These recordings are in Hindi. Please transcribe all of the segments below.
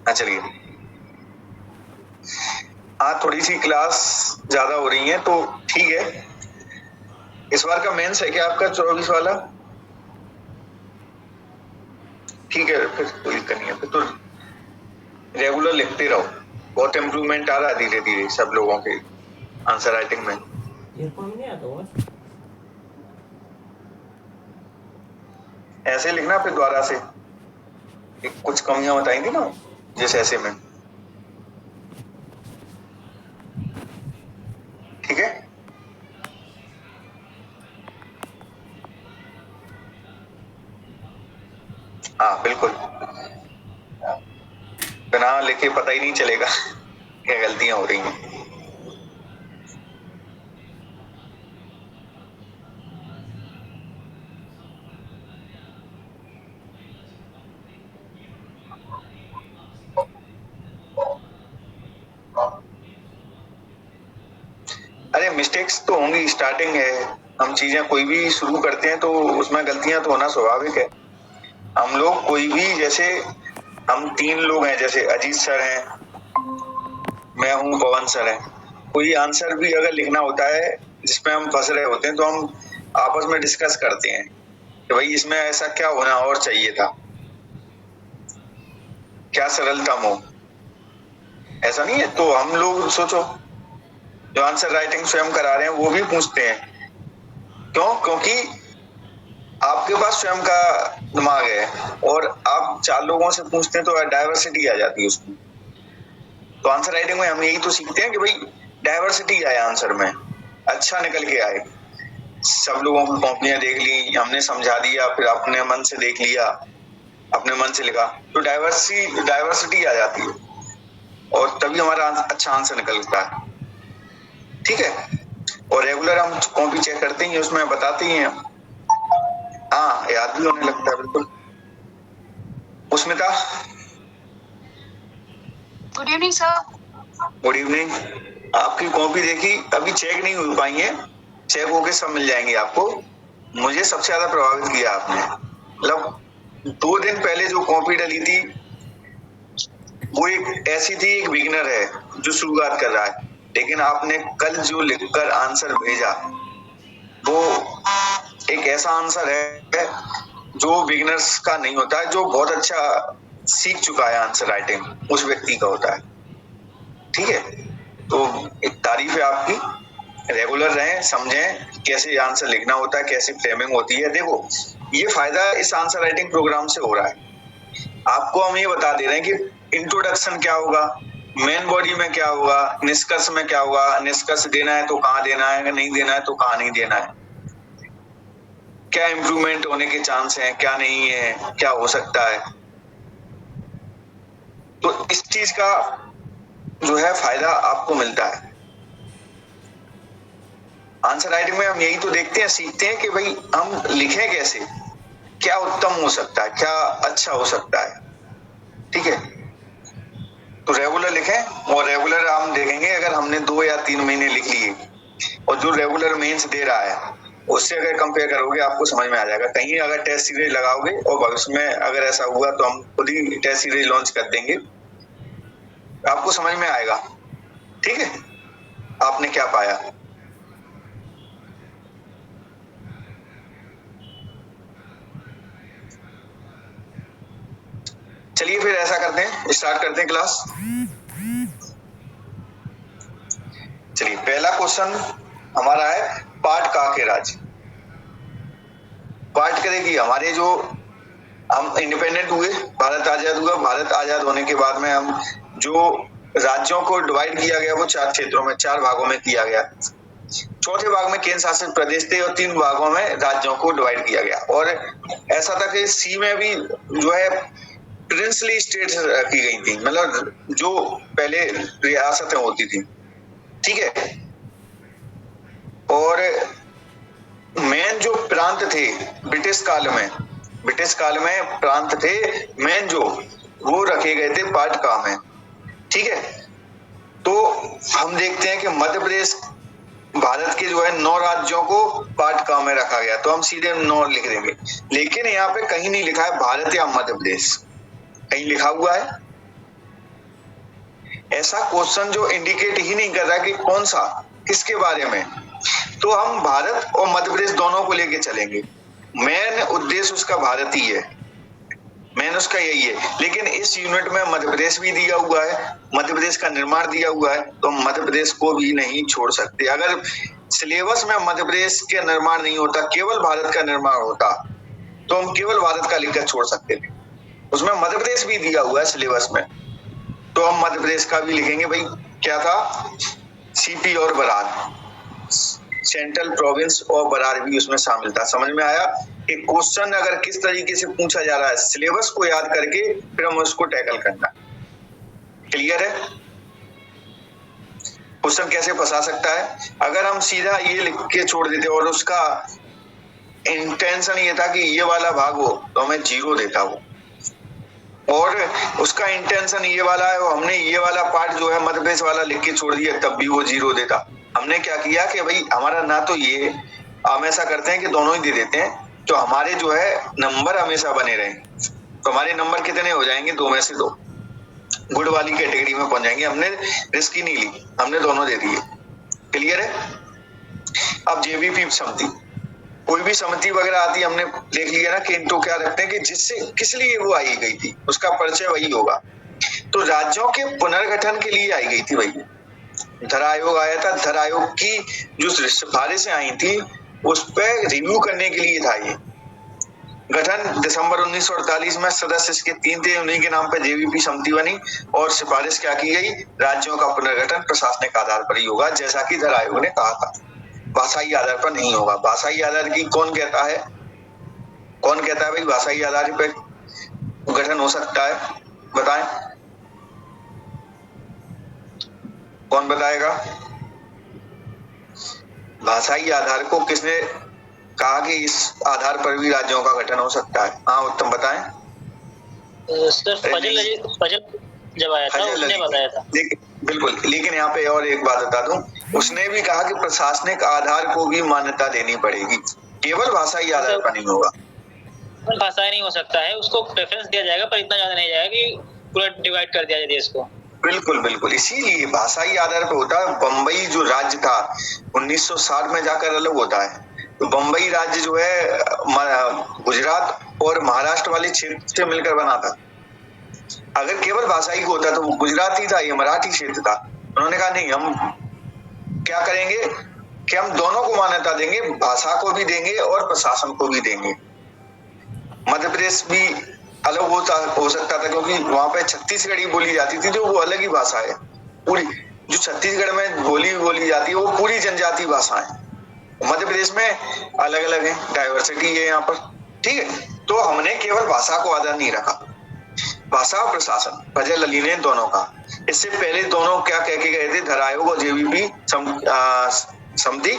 हाँ चलिए। हाँ थोड़ी सी क्लास ज्यादा हो रही है तो ठीक है। इस बार का मेंस है क्या आपका 24 वाला? ठीक है फिर कोई दिक्कत नहीं है, फिर तो रेगुलर लिखते रहो। बहुत इम्प्रूवमेंट आ रहा है धीरे धीरे सब लोगों के आंसर राइटिंग में। ईयरफोन नहीं आता बस। ऐसे लिखना फिर दोबारा से, कुछ कमियां बताई थी ना जिस ऐसे में। ठीक है। हाँ बिल्कुल, बिना लिखे पता ही नहीं चलेगा क्या गलतियां हो रही हैं। अरे मिस्टेक्स तो होंगी, स्टार्टिंग है। हम चीजें कोई भी शुरू करते हैं तो उसमें गलतियां तो होना स्वाभाविक है। हम लोग कोई भी, जैसे हम 3 लोग हैं, जैसे अजीत सर हैं, मैं हूँ, पवन सर है। कोई आंसर भी अगर लिखना होता है जिसमें हम फंस रहे होते हैं तो हम आपस में डिस्कस करते हैं कि भाई इसमें ऐसा क्या होना और चाहिए था, क्या सरलतम हो। ऐसा नहीं है तो हम लोग सोचो, जो आंसर राइटिंग स्वयं करा रहे हैं वो भी पूछते हैं। क्यों? क्योंकि आपके पास स्वयं का दिमाग है और आप 4 लोगों से पूछते हैं तो डाइवर्सिटी आ जाती है उसमें। तो आंसर राइटिंग में हम यही तो सीखते हैं कि भाई डाइवर्सिटी आए आंसर में, अच्छा निकल के आए। सब लोगों की कॉपियां देख ली, हमने समझा दिया, फिर अपने मन से देख लिया, अपने मन से लिखा, तो डाइवर्सिटी आ जाती है और तभी हमारा अच्छा आंसर निकलता है। ठीक है। और रेगुलर हम कॉपी चेक करते ही हैं, उसमें बताते ही हैं। हाँ याद भी होने लगता है बिल्कुल। Usmita, good evening sir. Good evening. आपकी कॉपी देखी, अभी चेक नहीं हो पाई है, चेक होके सब मिल जाएंगे आपको। मुझे सबसे ज्यादा प्रभावित किया आपने, मतलब 2 दिन पहले जो कॉपी डली थी वो एक ऐसी थी, एक बिगिनर है जो शुरुआत कर रहा है, लेकिन आपने कल जो लिखकर आंसर भेजा वो एक ऐसा आंसर है जो बिगिनर्स का नहीं होता है, जो बहुत अच्छा सीख चुका है आंसर राइटिंग उस व्यक्ति का होता है। ठीक है। तो एक तारीफ है आपकी, रेगुलर रहें, समझें कैसे आंसर लिखना होता है, कैसे फ्रेमिंग होती है। देखो ये फायदा इस आंसर राइटिंग प्रोग्राम से हो रहा है। आपको हम ये बता दे रहे हैं कि इंट्रोडक्शन क्या होगा, मेन बॉडी में क्या होगा, निष्कर्ष में क्या होगा, निष्कर्ष देना है तो कहाँ देना है, नहीं देना है तो कहाँ नहीं देना है, क्या इम्प्रूवमेंट होने के चांस हैं, क्या नहीं है, क्या हो सकता है। तो इस चीज का जो है फायदा आपको मिलता है। आंसर राइटिंग में हम यही तो देखते हैं, सीखते हैं कि भाई हम लिखें कैसे, क्या उत्तम हो सकता है, क्या अच्छा हो सकता है। ठीक है। तो रेगुलर लिखें, और रेगुलर हम देखेंगे अगर हमने 2 या 3 महीने लिख लिए और जो रेगुलर मेंस दे रहा है उससे अगर कंपेयर करोगे आपको समझ में आ जाएगा। कहीं अगर टेस्ट सीरीज लगाओगे और भविष्य में अगर ऐसा हुआ तो हम खुद ही टेस्ट सीरीज लॉन्च कर देंगे, आपको समझ में आएगा। ठीक है, आपने क्या पाया। चलिए फिर ऐसा करते हैं, स्टार्ट करते हैं क्लास। चलिए पहला क्वेश्चन हमारा है, पाठ का के राज। पाठ करेगी हमारे जो हम इंडिपेंडेंट हुए, भारत आजाद हुआ, भारत आजाद होने के बाद में हम जो राज्यों को डिवाइड किया गया वो 4 क्षेत्रों में, 4 भागों में किया गया। चौथे भाग में केंद्र शासित प्रदेश थे और 3 भागों में राज्यों को डिवाइड किया गया। और ऐसा था कि सी में भी जो है प्रिंसली स्टेट्स रखी गई थी, मतलब जो पहले रियासतें होती थी। ठीक है। और मेन जो प्रांत थे ब्रिटिश काल में प्रांत थे मेन जो, वो रखे गए थे पाटका में। ठीक है। तो हम देखते हैं कि मध्य प्रदेश भारत के जो है 9 राज्यों को पाटका में रखा गया, तो हम सीधे 9 लिख देंगे। लेकिन यहाँ पे कहीं नहीं लिखा है भारत या मध्य प्रदेश, कहीं लिखा हुआ है? ऐसा क्वेश्चन जो इंडिकेट ही नहीं कर रहा कि कौन सा, किसके बारे में। तो हम भारत और मध्य प्रदेश दोनों को लेके चलेंगे। मेन उद्देश्य उसका भारत ही है, मेन उसका यही है। लेकिन इस यूनिट में मध्य प्रदेश भी दिया हुआ है, मध्य प्रदेश का निर्माण दिया हुआ है, तो हम मध्य प्रदेश को भी नहीं छोड़ सकते। अगर सिलेबस में मध्य प्रदेश के निर्माण नहीं होता, केवल भारत का निर्माण होता, तो हम केवल भारत का लिखकर छोड़ सकते थे। उसमें मध्य प्रदेश भी दिया हुआ है सिलेबस में, तो हम मध्य प्रदेश का भी लिखेंगे। भाई क्या था, सीपी और बरार, सेंट्रल प्रोविंस और बरार भी उसमें शामिल था। समझ में आया कि क्वेश्चन अगर किस तरीके से पूछा जा रहा है, सिलेबस को याद करके फिर हम उसको टैकल करना। क्लियर है? क्वेश्चन कैसे फंसा सकता है? अगर हम सीधा ये लिख के छोड़ देते और उसका इंटेंशन ये था कि ये वाला भाग हो, तो हमें 0 देता वो, और उसका इंटेंशन ये वाला है, और हमने ये वाला पार्ट जो है मध्य प्रदेश वाला लिख के छोड़ दिया, तब भी वो 0 देता। हमने क्या किया कि भाई हमारा ना तो ये, हम ऐसा करते हैं कि दोनों ही दे देते हैं, तो हमारे जो है नंबर हमेशा बने रहे। तो हमारे नंबर कितने हो जाएंगे, 2 में से 2 गुड वाली कैटेगरी में पहुंच जाएंगे। हमने रिस्क ही नहीं ली, हमने दोनों दे दिए। क्लियर है? अब जेबीपी समिति, कोई भी समिति वगैरह आती है, हमने देख लिया ना कि इनको क्या रखते हैं कि जिससे किस लिए वो आई गई थी, उसका परिचय वही होगा। तो राज्यों के पुनर्गठन के लिए आई गई थी भाई, धर आयोग आया था। धर आयोग की जो सिफारिशें आई थी उस पर रिव्यू करने के लिए था ये गठन। दिसंबर 1948 में सदस्य इसके 3 थे, उन्हीं के नाम पर जेबीपी समिति बनी, और सिफारिश क्या की गई, राज्यों का पुनर्गठन प्रशासनिक आधार पर ही होगा, जैसा कि धर आयोग ने कहा था, भाषाई आधार पर नहीं होगा। भाषाई आधार की कौन कहता है, कौन कहता है भाई भाषाई आधार पर गठन हो सकता है? बताएं, कौन बताएगा? भाषाई आधार को किसने कहा कि इस आधार पर भी राज्यों का गठन हो सकता है? हाँ उत्तम बताएं। सर फजल जब आया था उसने बताया था। बिल्कुल, लेकिन यहाँ पे और एक बात बता दूं, उसने भी कहा कि प्रशासनिक आधार को भी मान्यता देनी पड़ेगी, केवल भाषाई आधार पर नहीं होगा। भाषाई नहीं हो सकता है, उसको प्रेफरेंस दिया जाएगा, पर इतना ज्यादा नहीं जाएगा कि पूरा डिवाइड कर दिया जाए देश को। बिल्कुल बिल्कुल, इसीलिए भाषाई आधार पर होता है। बम्बई जो राज्य था 1960 में जाकर अलग होता है, तो बम्बई राज्य जो है गुजरात और महाराष्ट्र वाले क्षेत्र से मिलकर बना था। अगर केवल भाषाई को होता तो वो गुजराती था, ये मराठी क्षेत्र था। उन्होंने कहा नहीं, हम क्या करेंगे कि हम दोनों को मान्यता देंगे, भाषा को भी देंगे और प्रशासन को भी देंगे। मध्य प्रदेश भी अलग हो सकता था, क्योंकि वहां पे छत्तीसगढ़ी बोली जाती थी, जो वो अलग ही भाषा है पूरी। जो छत्तीसगढ़ में बोली जाती है वो पूरी जनजाति भाषा है। मध्य प्रदेश में अलग अलग है, डाइवर्सिटी है यहाँ पर, ठीक है। तो हमने केवल भाषा को आधार नहीं रखा, भाषा और प्रशासन, फजल अली ने दोनों का। इससे पहले दोनों क्या कह के गए थे, धर आयोग और जेबीपी समिति,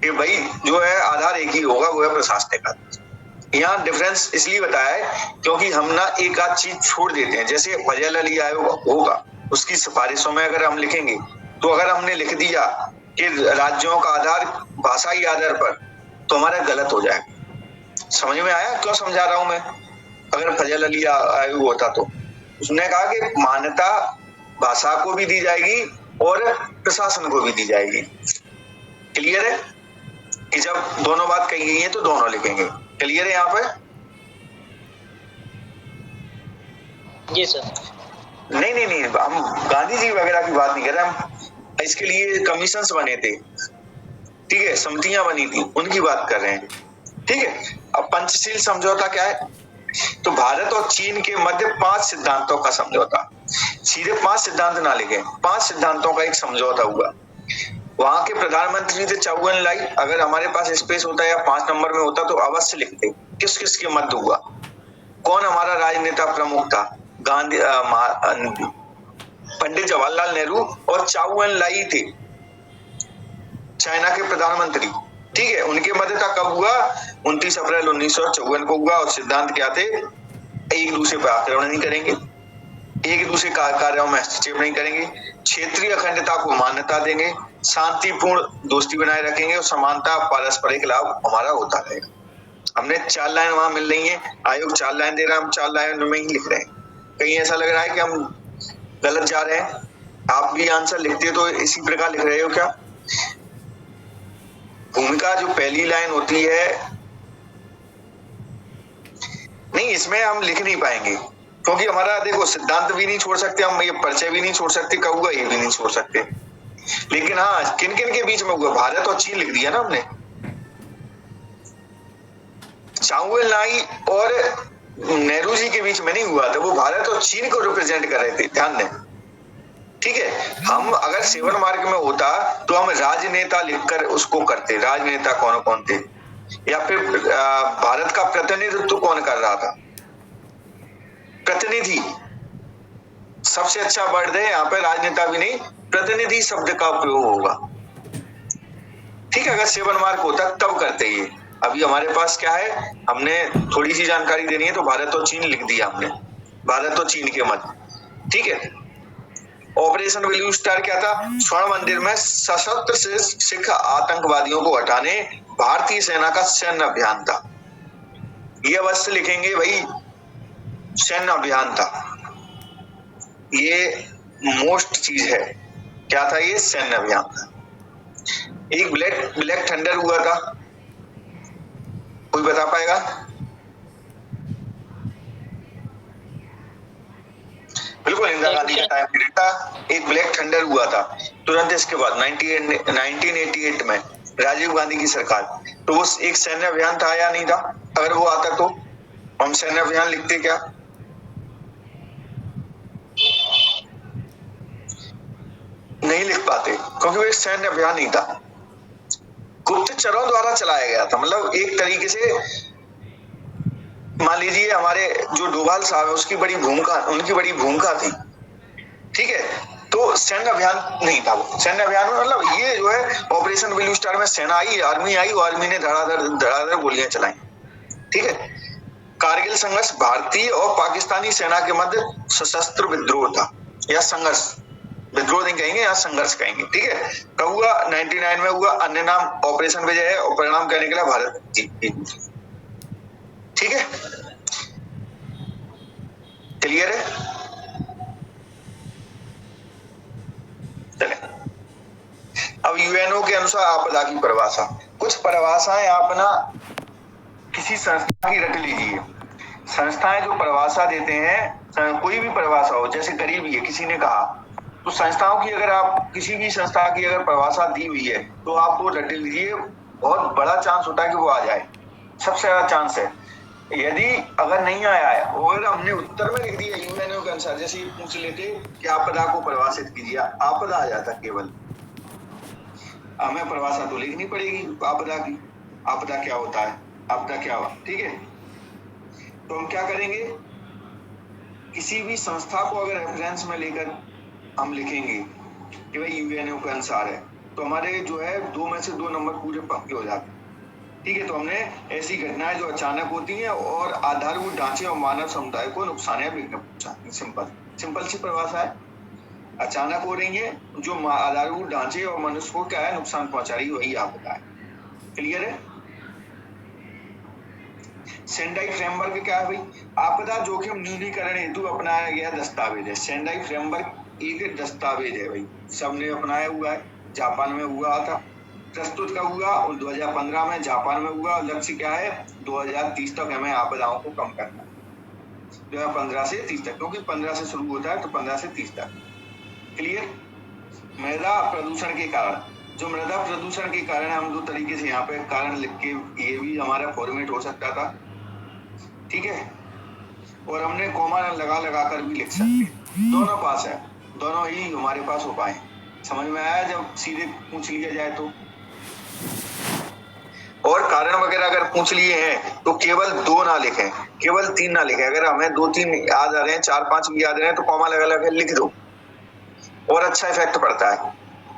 कि भाई जो है आधार एक ही होगा, वो है प्रशासनिक आधार। यहाँ डिफरेंस इसलिए बताया है क्योंकि हम ना एक आध चीज छोड़ देते हैं। जैसे फजल अली आयोग होगा, उसकी सिफारिशों में अगर हम लिखेंगे, तो अगर हमने लिख दिया कि राज्यों का आधार भाषाई आधार पर, तो हमारा गलत हो जाएगा। समझ में आया क्यों समझा रहा हूं मैं? अगर फजल अली आयोग होता तो उसने कहा कि मान्यता भाषा को भी दी जाएगी और प्रशासन को भी दी जाएगी। क्लियर है कि जब दोनों बात कही गई है तो दोनों लिखेंगे। क्लियर है यहाँ पे? जी सर। नहीं, हम गांधी जी वगैरह की बात नहीं कर रहे, हम इसके लिए कमीशंस बने थे, ठीक है, समितियां बनी थी, उनकी बात कर रहे हैं, ठीक है। अब पंचशील समझौता क्या है? तो भारत और चीन के मध्य 5 सिद्धांतों का समझौता। सीधे 5 सिद्धांत ना लिखे, 5 सिद्धांतों का एक समझौता हुआ। वहां के प्रधानमंत्री थे चाउएन लाई। अगर हमारे पास स्पेस होता या 5 नंबर में होता तो अवश्य लिखते किस किस के मध्य हुआ, कौन हमारा राजनेता प्रमुख था। गांधी, पंडित जवाहरलाल नेहरू और चाउएन लाई थे, चाइना के प्रधानमंत्री, ठीक है। उनके मध्य कब हुआ? 29 अप्रैल 1954 को हुआ। और सिद्धांत क्या थे? एक दूसरे पर आक्रमण नहीं करेंगे, एक दूसरे कार्यों में हस्तक्षेप नहीं करेंगे, क्षेत्रीय अखंडता को मान्यता देंगे, शांतिपूर्ण दोस्ती बनाए रखेंगे और समानता पारस्परिक लाभ हमारा होता रहेगा। हमने 4 लाइन वहां मिल रही है, आयोग 4 लाइन दे रहा है, हम 4 लाइन में ही लिख रहे हैं। कहीं ऐसा लग रहा है कि हम गलत जा रहे हैं? आप भी आंसर लिखते तो इसी प्रकार लिख रहे हो क्या? भूमिका जो पहली लाइन होती है, नहीं इसमें हम लिख नहीं पाएंगे क्योंकि हमारा देखो सिद्धांत भी नहीं छोड़ सकते हम, ये परिचय भी नहीं छोड़ सकते, कहुआ ये भी नहीं छोड़ सकते। लेकिन हाँ, किन किन के बीच में हुआ? भारत और चीन लिख दिया ना हमने। चाउ एन लाई और नेहरू जी के बीच में नहीं हुआ था, वो भारत और चीन को रिप्रेजेंट कर रहे थे, ध्यान दें। ठीक है, हम अगर 7 मार्क में होता तो हम राजनेता लिखकर उसको करते, राजनेता कौन कौन थे, या फिर भारत का प्रतिनिधित्व कौन कर रहा था, प्रतिनिधि सबसे अच्छा वर्ड है यहाँ पे, राजनेता भी नहीं, प्रतिनिधि शब्द का उपयोग होगा। ठीक है, अगर 7 मार्क होता तब करते ये। अभी हमारे पास क्या है, हमने थोड़ी सी जानकारी देनी है तो भारत और चीन लिख दिया हमने, भारत और चीन के मध्य। ठीक है, ऑपरेशन ब्लू स्टार क्या था? स्वर्ण मंदिर में सशस्त्र सिख आतंकवादियों को हटाने भारतीय सेना का सैन्य अभियान था। ये अवश्य लिखेंगे भाई, सैन्य अभियान था, ये मोस्ट चीज है। क्या था ये? सैन्य अभियान था। एक ब्लैक थंडर हुआ था, कोई बता पाएगा? बिल्कुल इंदिरा गांधी का टाइम पीरियड था। एक ब्लैक थंडर हुआ था तुरंत इसके बाद 1988 में राजीव गांधी की सरकार, तो वो एक सैन्य अभियान था या नहीं था? अगर वो आता तो हम सैन्य अभियान लिखते क्या? नहीं लिख पाते क्योंकि वो एक सैन्य अभियान नहीं था, गुप्तचरों द्वारा चलाया गया था। मतलब एक तरीके से मान लीजिए हमारे जो डोभाल साहब है उसकी बड़ी भूमिका, उनकी बड़ी भूमिका थी। ठीक है, तो सैन्य अभियान नहीं था वो। सैन्य अभियान में मतलब ये जो है ऑपरेशन ब्लू स्टार में सेना आई, आर्मी आई, आर्मी ने धड़ाधड़ गोलियां चलाई। ठीक है, कारगिल संघर्ष भारतीय और पाकिस्तानी सेना के मध्य सशस्त्र विद्रोह था, या संघर्ष, विद्रोह नहीं कहेंगे, यहाँ संघर्ष कहेंगे। ठीक है, कब हुआ? 99 में हुआ। अन्य नाम ऑपरेशन विजय है और परिणाम क्या निकला? भारत जीत। ठीक है, क्लियर है? चले, अब यूएनओ के अनुसार आपदा की परिभाषा, कुछ परिभाषाएं आप ना किसी संस्था की रट लीजिए। संस्थाएं जो परिभाषा देते हैं, कोई भी परिभाषा हो, जैसे गरीबी है किसी ने कहा, तो संस्थाओं की अगर आप किसी भी संस्था की अगर परिभाषा दी हुई है तो आप वो रट लीजिए, बहुत बड़ा चांस होता है कि वो आ जाए, सबसे ज्यादा चांस है। यदि अगर नहीं आया है और हमने उत्तर में लिख दिया यूएनओ के अनुसार, जैसे पूछ लेते कि आपदा को परिभाषित कीजिए, आपदा आ जाता केवल, हमें परिभाषा तो लिखनी पड़ेगी आपदा की, आपदा क्या होता है, आपदा क्या हुआ। ठीक है, तो हम क्या करेंगे, किसी भी संस्था को अगर रेफरेंस में लेकर हम लिखेंगे कि भाई यूएनओ के अनुसार है, तो हमारे जो है 2 में से 2 नंबर पूरे पक्के हो जाते हैं। ठीक है, तो हमने ऐसी घटनाएं जो अचानक होती हैं और आधारभूत ढांचे और मानव समुदाय को नुकसान या विघ्न पहुंचाती, सिंपल सी परिभाषा है। अचानक हो रही है जो आधारभूत ढांचे और मनुष्य को क्या है नुकसान पहुंचा रही है, वही आपदा है। क्लियर है? सेंडाई फ्रेमवर्क क्या है भाई? आपदा जोखिम न्यूनीकरण हेतु अपनाया गया दस्तावेज है। सेंडाई फ्रेमवर्क एक दस्तावेज है भाई, सबने अपनाया हुआ है, जापान में हुआ था, प्रस्तुत कब हुआ? 2015 में जापान में हुआ। लक्ष्य क्या है? 2030 तक हमें आपदाओं को कम करना, 2015 से 30 तक, क्योंकि 15 से शुरू होता है तो 15 से 30 तक। क्लियर? मृदा प्रदूषण के कारण, जो मृदा प्रदूषण के कारण हम 2 तरीके से यहाँ पे कारण लिख के, ये भी हमारा फॉर्मेट हो सकता था। ठीक है, और हमने कॉमा लगा कर भी लिख सकते, दोनों पास है, दोनों ही हमारे पास हो पाए। समझ में आया जब सीधे पूछ लिया जाए तो? और कारण वगैरह अगर पूछ लिए हैं तो केवल 2 ना लिखें, केवल 3 ना लिखें। अगर हमें 2-3 याद आ रहे हैं, 4-5 भी याद आ रहे हैं तो कॉमा लगा लिख दो, और अच्छा इफेक्ट पड़ता है।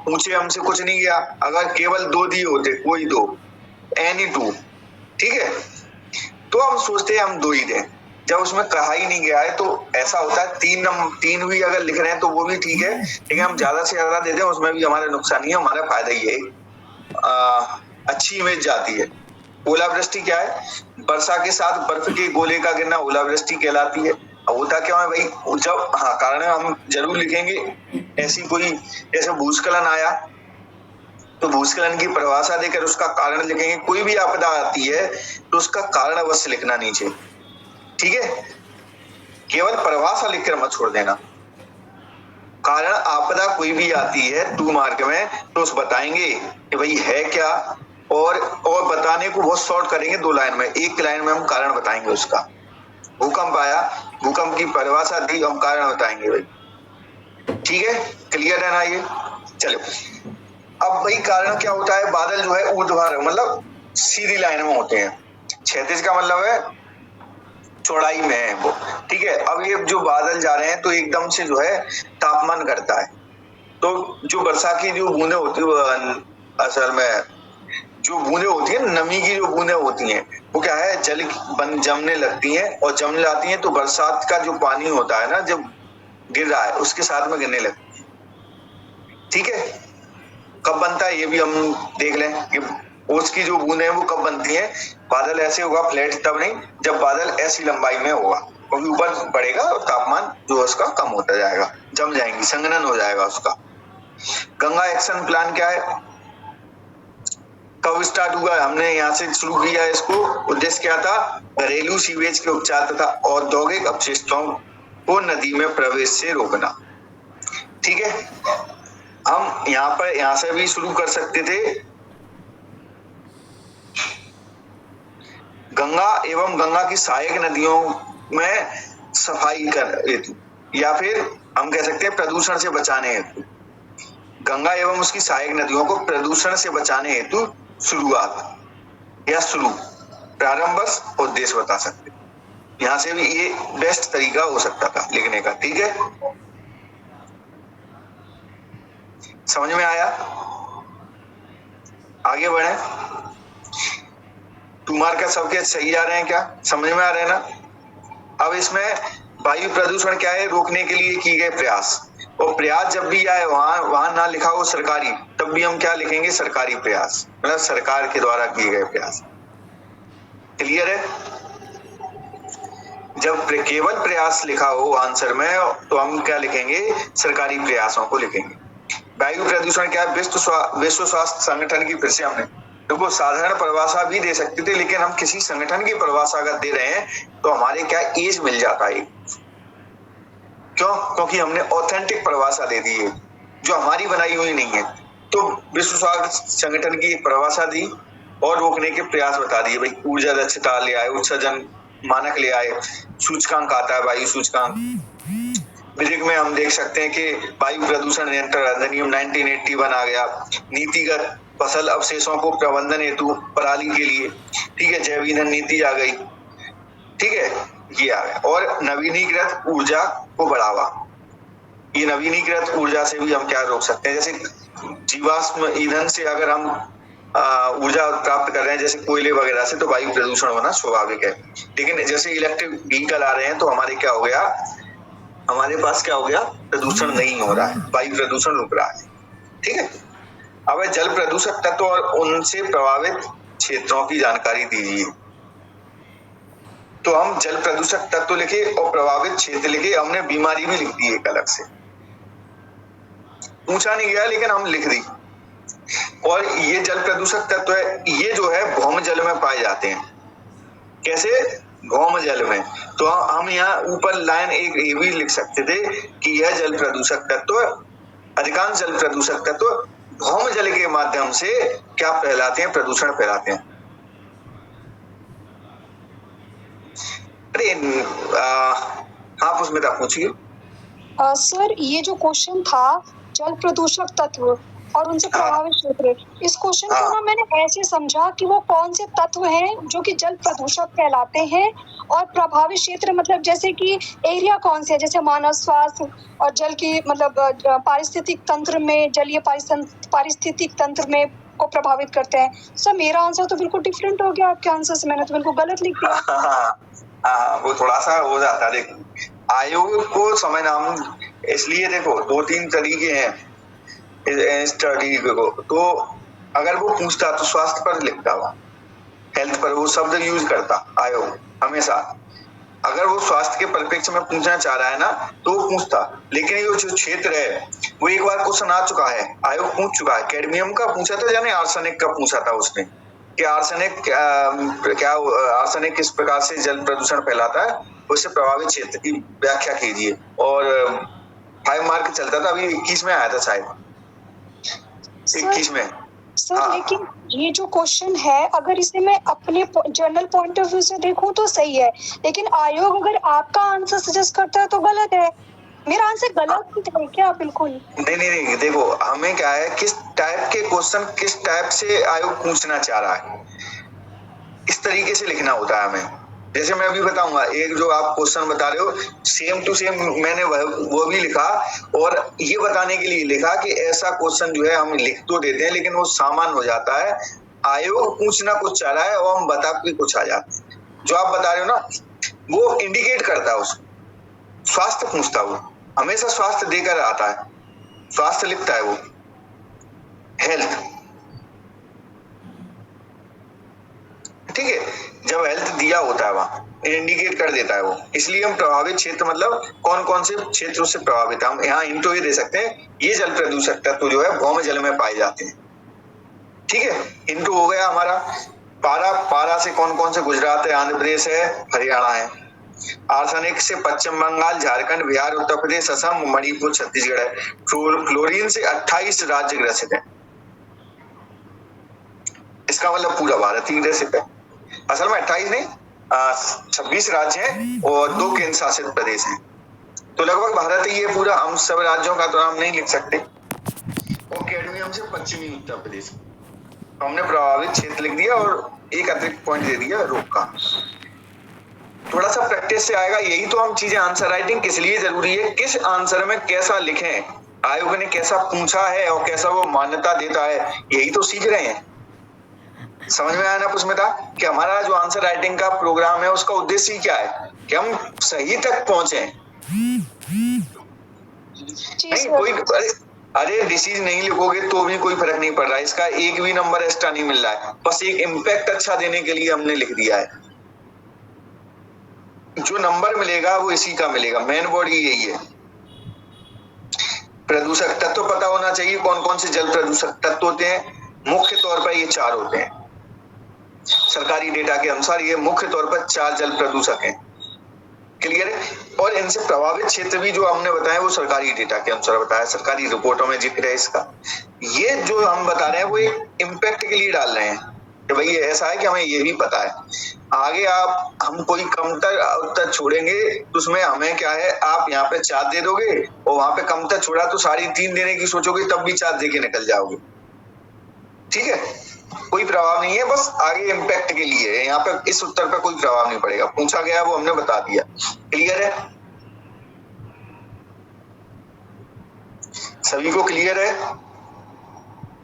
पूछे हमसे कुछ नहीं गया, अगर केवल 2 दिए होते, कोई 2, एनी 2, ठीक है, तो हम सोचते हैं हम 2 ही दें। जब उसमें कहा ही नहीं गया है तो ऐसा होता है 3 भी अगर लिख रहे हैं तो वो भी ठीक है, लेकिन हम ज्यादा से ज्यादा देते हैं, उसमें भी हमारा नुकसान नहीं है, हमारा फायदा ही है, अच्छी इमेज जाती है। ओलावृष्टि क्या है? वर्षा के साथ बर्फ के गोले का गिरना ओलावृष्टि कहलाती है। होता क्या है भाई, जब हाँ कारण हम जरूर लिखेंगे। ऐसी कोई जैसे भूस्खलन आया तो भूस्खलन की परिभाषा देकर उसका कारण लिखेंगे। कोई भी आपदा आती है तो उसका कारण अवश्य लिखना नीचे, ठीक है। केवल परिभाषा लिखकर मत छोड़ देना। कारण आपदा कोई भी आती है 2 मार्क में तो उस बताएंगे कि भाई है क्या, और बताने को बहुत शॉर्ट करेंगे 2 लाइन में। 1 लाइन में हम कारण बताएंगे उसका। भूकंप आया, भूकंप की परिभाषा दी, हम कारण बताएंगे भाई, ठीक है। क्लियर है ना ये? चलो अब भाई कारण क्या होता है, बादल जो है ऊर्ध्वाधर मतलब सीधी लाइन में होते हैं। क्षैतिज का मतलब है चौड़ाई में है वो, ठीक है। अब ये जो बादल जा रहे हैं तो एकदम से जो है तापमान घटता है, तो जो वर्षा की जो बूंदे होती है, असल में जो बूंदे होती है, नमी की जो बूंदे होती हैं, वो क्या है जल बन जमने लगती हैं, और जमने जाती हैं तो बरसात का जो पानी होता है ना, जब गिर रहा है उसके साथ में गिरने लगती है, ठीक है। कब बनता है ये भी हम देख लें कि ओस की जो बूंदे हैं वो कब बनती हैं। बादल ऐसे होगा फ्लैट तब नहीं, जब बादल ऐसी लंबाई में होगा, क्योंकि ऊपर बढ़ेगा और तापमान जो उसका कम होता जाएगा, जम जाएंगी, संघनन हो जाएगा उसका। गंगा एक्शन प्लान क्या है, कब स्टार्ट हुआ, हमने यहाँ से शुरू किया इसको। उद्देश्य क्या था, घरेलू सीवेज के उपचार तथा औद्योगिक अपशिष्टों को नदी में प्रवेश से रोकना, ठीक है। हम यहाँ से भी शुरू कर सकते थे, गंगा एवं गंगा की सहायक नदियों में सफाई कर हेतु, या फिर हम कह सकते हैं प्रदूषण से बचाने हेतु। गंगा एवं उसकी सहायक नदियों को प्रदूषण से बचाने हेतु शुरुआत या शुरू, प्रारंभ बस उद्देश्य बता सकते। यहाँ से भी ये बेस्ट तरीका हो सकता था लिखने का, ठीक है। समझ में आया? आगे बढ़े। 2 मार्क का सबके सही आ रहे हैं क्या, समझ में आ रहे हैं ना? अब इसमें वायु प्रदूषण क्या है, रोकने के लिए किए गए प्रयास, और प्रयास जब भी आए वहां ना लिखा हो सरकारी, तब भी हम क्या लिखेंगे, सरकारी प्रयास, मतलब सरकार के द्वारा किए गए प्रयास। क्लियर है? जब केवल प्रयास लिखा हो आंसर में तो हम क्या लिखेंगे, सरकारी प्रयासों को लिखेंगे। वायु प्रदूषण क्या है, विश्व स्वास्थ्य संगठन की, फिर से हमने देखो साधारण परिभाषा भी दे सकते थे, लेकिन हम किसी संगठन की परिभाषा अगर दे रहे हैं तो हमारे क्या एज मिल जाता है। क्यों? क्योंकि हमने ऑथेंटिक परिभाषा दे दी है जो हमारी बनाई हुई नहीं है। तो विश्व स्वास्थ्य संगठन की परिभाषा दी और रोकने के प्रयास बता दिए भाई, ऊर्जा दक्षता ले आए, उत्सर्जन मानक ले आए, सूचकांक आता है वायु सूचकांक। विधेयक में हम देख सकते हैं कि वायु प्रदूषण नियंत्रण अधिनियम 1981 आ गया, नीतिगत फसल अवशेषों को प्रबंधन हेतु पराली के लिए, ठीक है, जैव ईंधन नीति आ गई, ठीक है, ये आ गया। और नवीनीकृत ऊर्जा को बढ़ावा, ये नवीनीकृत ऊर्जा से भी हम क्या रोक सकते हैं, जैसे जीवाश्म ईंधन से अगर हम ऊर्जा प्राप्त कर रहे हैं जैसे कोयले वगैरह से, तो वायु प्रदूषण होना स्वाभाविक है। लेकिन जैसे इलेक्ट्रिक व्हीकल आ रहे हैं तो हमारे क्या हो गया, हमारे पास क्या हो गया, प्रदूषण नहीं हो रहा है, वायु प्रदूषण रुक रहा है, ठीक है। अब जल प्रदूषक तत्व और उनसे प्रभावित क्षेत्रों की जानकारी दीजिए। तो हम जल प्रदूषक तत्व लिखे और प्रभावित क्षेत्र लिखे, हमने बीमारी भी लिख दी एक अलग से, पूछा नहीं गया लेकिन हम लिख दी। और ये जल प्रदूषक तत्व है, ये जो है भौम जल में पाए जाते हैं। कैसे? भौम जल में। तो हम यहाँ ऊपर लाइन एक ये भी लिख सकते थे कि यह जल प्रदूषक तत्व, अधिकांश जल प्रदूषक तत्व भौम जल के माध्यम से क्या फैलाते हैं, प्रदूषण फैलाते हैं। अरे हाँ पुष्मिता पूछिए। सर ये जो क्वेश्चन था जल प्रदूषक तत्व और उनसे प्रभावित क्षेत्र, इस क्वेश्चन को ना मैंने ऐसे समझा कि वो कौन से तत्व हैं जो कि जल प्रदूषक कहलाते हैं, और प्रभावित क्षेत्र मतलब जैसे कि एरिया कौन से है, जैसे मानव स्वास्थ्य और जल की मतलब पारिस्थितिक तंत्र में, जलीय पारिस्थितिक तंत्र में को प्रभावित करते हैं। सर मेरा आंसर तो बिल्कुल डिफरेंट हो गया आपके आंसर से, मैंने तो बिल्कुल गलत लिख दिया। वो थोड़ा सा हो जाता है। देखो आयोग को समझना, हम इसलिए देखो 2-3 तरीके हैं स्टडी को। तो अगर वो पूछता तो स्वास्थ्य पर लिखता हुआ, हेल्थ पर वो शब्द यूज करता आयोग हमेशा। अगर वो स्वास्थ्य के परिप्रेक्ष्य में पूछना चाह रहा है ना तो वो पूछता, लेकिन ये जो क्षेत्र है वो एक बार क्वेश्चन आ चुका है, आयोग पूछ चुका है। कैडमियम का पूछा था, यानी आर्सेनिक का पूछा था उसने कि आर्सेनिक क्या आर्सेनिक किस प्रकार से जल प्रदूषण फैलाता है, उससे प्रभावित क्षेत्र की व्याख्या कीजिए। और 5 मार्क चलता था, अभी 21 में आया था शायद, 21 में। सर हाँ। लेकिन ये जो क्वेश्चन है, अगर इसे मैं अपने जनरल पॉइंट ऑफ व्यू से देखूं तो सही है, लेकिन आयोग अगर आपका आंसर सजेस्ट करता है तो गलत है। मेरा आंसर गलत है क्या? बिल्कुल नहीं, देखो हमें क्या है, किस टाइप के क्वेश्चन किस टाइप से आयोग पूछना चाह रहा है, इस तरीके से लिखना होता है हमें। जैसे मैं अभी बताऊंगा, एक जो आप क्वेश्चन बता रहे हो सेम टू सेम मैंने वो भी लिखा, और ये बताने के लिए लिखा कि ऐसा क्वेश्चन जो है हम लिख तो देते हैं लेकिन वो सामान्य हो जाता है, आयोग पूछना कुछ चाह रहा है और हम बता के कुछ आ जाते हैं। जो आप बता रहे हो ना वो इंडिकेट करता है उसको, स्वास्थ्य पूछता है, वो हमेशा स्वास्थ्य देकर आता है, स्वास्थ्य लिखता है वो, हेल्थ, ठीक है। जब हेल्थ दिया होता है वहां इंडिकेट कर देता है वो, इसलिए हम प्रभावित क्षेत्र मतलब कौन कौन से क्षेत्रों से प्रभावित है, हम यहाँ इंटो ये दे सकते हैं, ये जल प्रदूषक तत्व जो है भौम जल में पाए जाते हैं, ठीक है। इंटो हो गया हमारा। पारा से कौन कौन से गुजरात है, आंध्र प्रदेश है, हरियाणा है। आर्सेनिक से पश्चिम बंगाल, झारखंड, बिहार, उत्तर प्रदेश, असम, मणिपुर, छत्तीसगढ़ है। क्लोरीन से 28 राज्य ग्रसित है, इसका मतलब पूरा भारत ही ग्रसित है। असल में 28 नहीं, 26 राज्य हैं और 2 केंद्र शासित प्रदेश हैं, तो लगभग भारत ही है पूरा। हम सब राज्यों का तो नाम नहीं लिख सकते। और कैडमियम से पश्चिमी उत्तर प्रदेश, तो हमने प्रभावित क्षेत्र लिख दिया और एक अतिरिक्त पॉइंट दे दिया रोग का। थोड़ा सा प्रैक्टिस से आएगा, यही तो हम चीजें, आंसर राइटिंग किस लिए जरूरी है, किस आंसर में कैसा लिखें, आयोग ने कैसा पूछा है और कैसा वो मान्यता देता है, यही तो सीख रहे हैं। समझ में आया ना पुष्मिता कि हमारा जो आंसर राइटिंग का प्रोग्राम है उसका उद्देश्य ही क्या है कि हम सही तक पहुंचे। नहीं कोई अरे डिसीज नहीं लिखोगे तो भी कोई फर्क नहीं पड़ रहा है, इसका एक भी नंबर एक्स्ट्रा नहीं मिल रहा है, बस एक इम्पैक्ट अच्छा देने के लिए हमने लिख दिया है। जो नंबर मिलेगा वो इसी का मिलेगा, मेन बॉडी यही है। प्रदूषक तत्व पता होना चाहिए, कौन कौन से जल प्रदूषक तत्व होते हैं, मुख्य तौर पर ये 4 होते हैं। सरकारी डेटा के अनुसार ये मुख्य तौर पर 4 जल प्रदूषक हैं, क्लियर है। और इनसे प्रभावित क्षेत्र भी जो हमने बताया वो सरकारी डेटा के अनुसार बताया, सरकारी रिपोर्टों में जिक्र है इसका। ये जो हम बता रहे हैं वो एक इम्पैक्ट के लिए डाल रहे हैं कि भाई ऐसा है कि हमें ये भी पता है। आगे आप हम कोई कमतर उत्तर छोड़ेंगे तो उसमें हमें क्या है, आप यहाँ पे 4 दे दोगे और वहां पे कमतर छोड़ा तो 3.5 देने की सोचोगे तब भी 4 दे के निकल जाओगे, ठीक है। कोई प्रभाव नहीं है, बस आगे इम्पैक्ट के लिए है, यहाँ पे इस उत्तर पे कोई प्रभाव नहीं पड़ेगा, पूछा गया वो हमने बता दिया, क्लियर है, सभी को क्लियर है?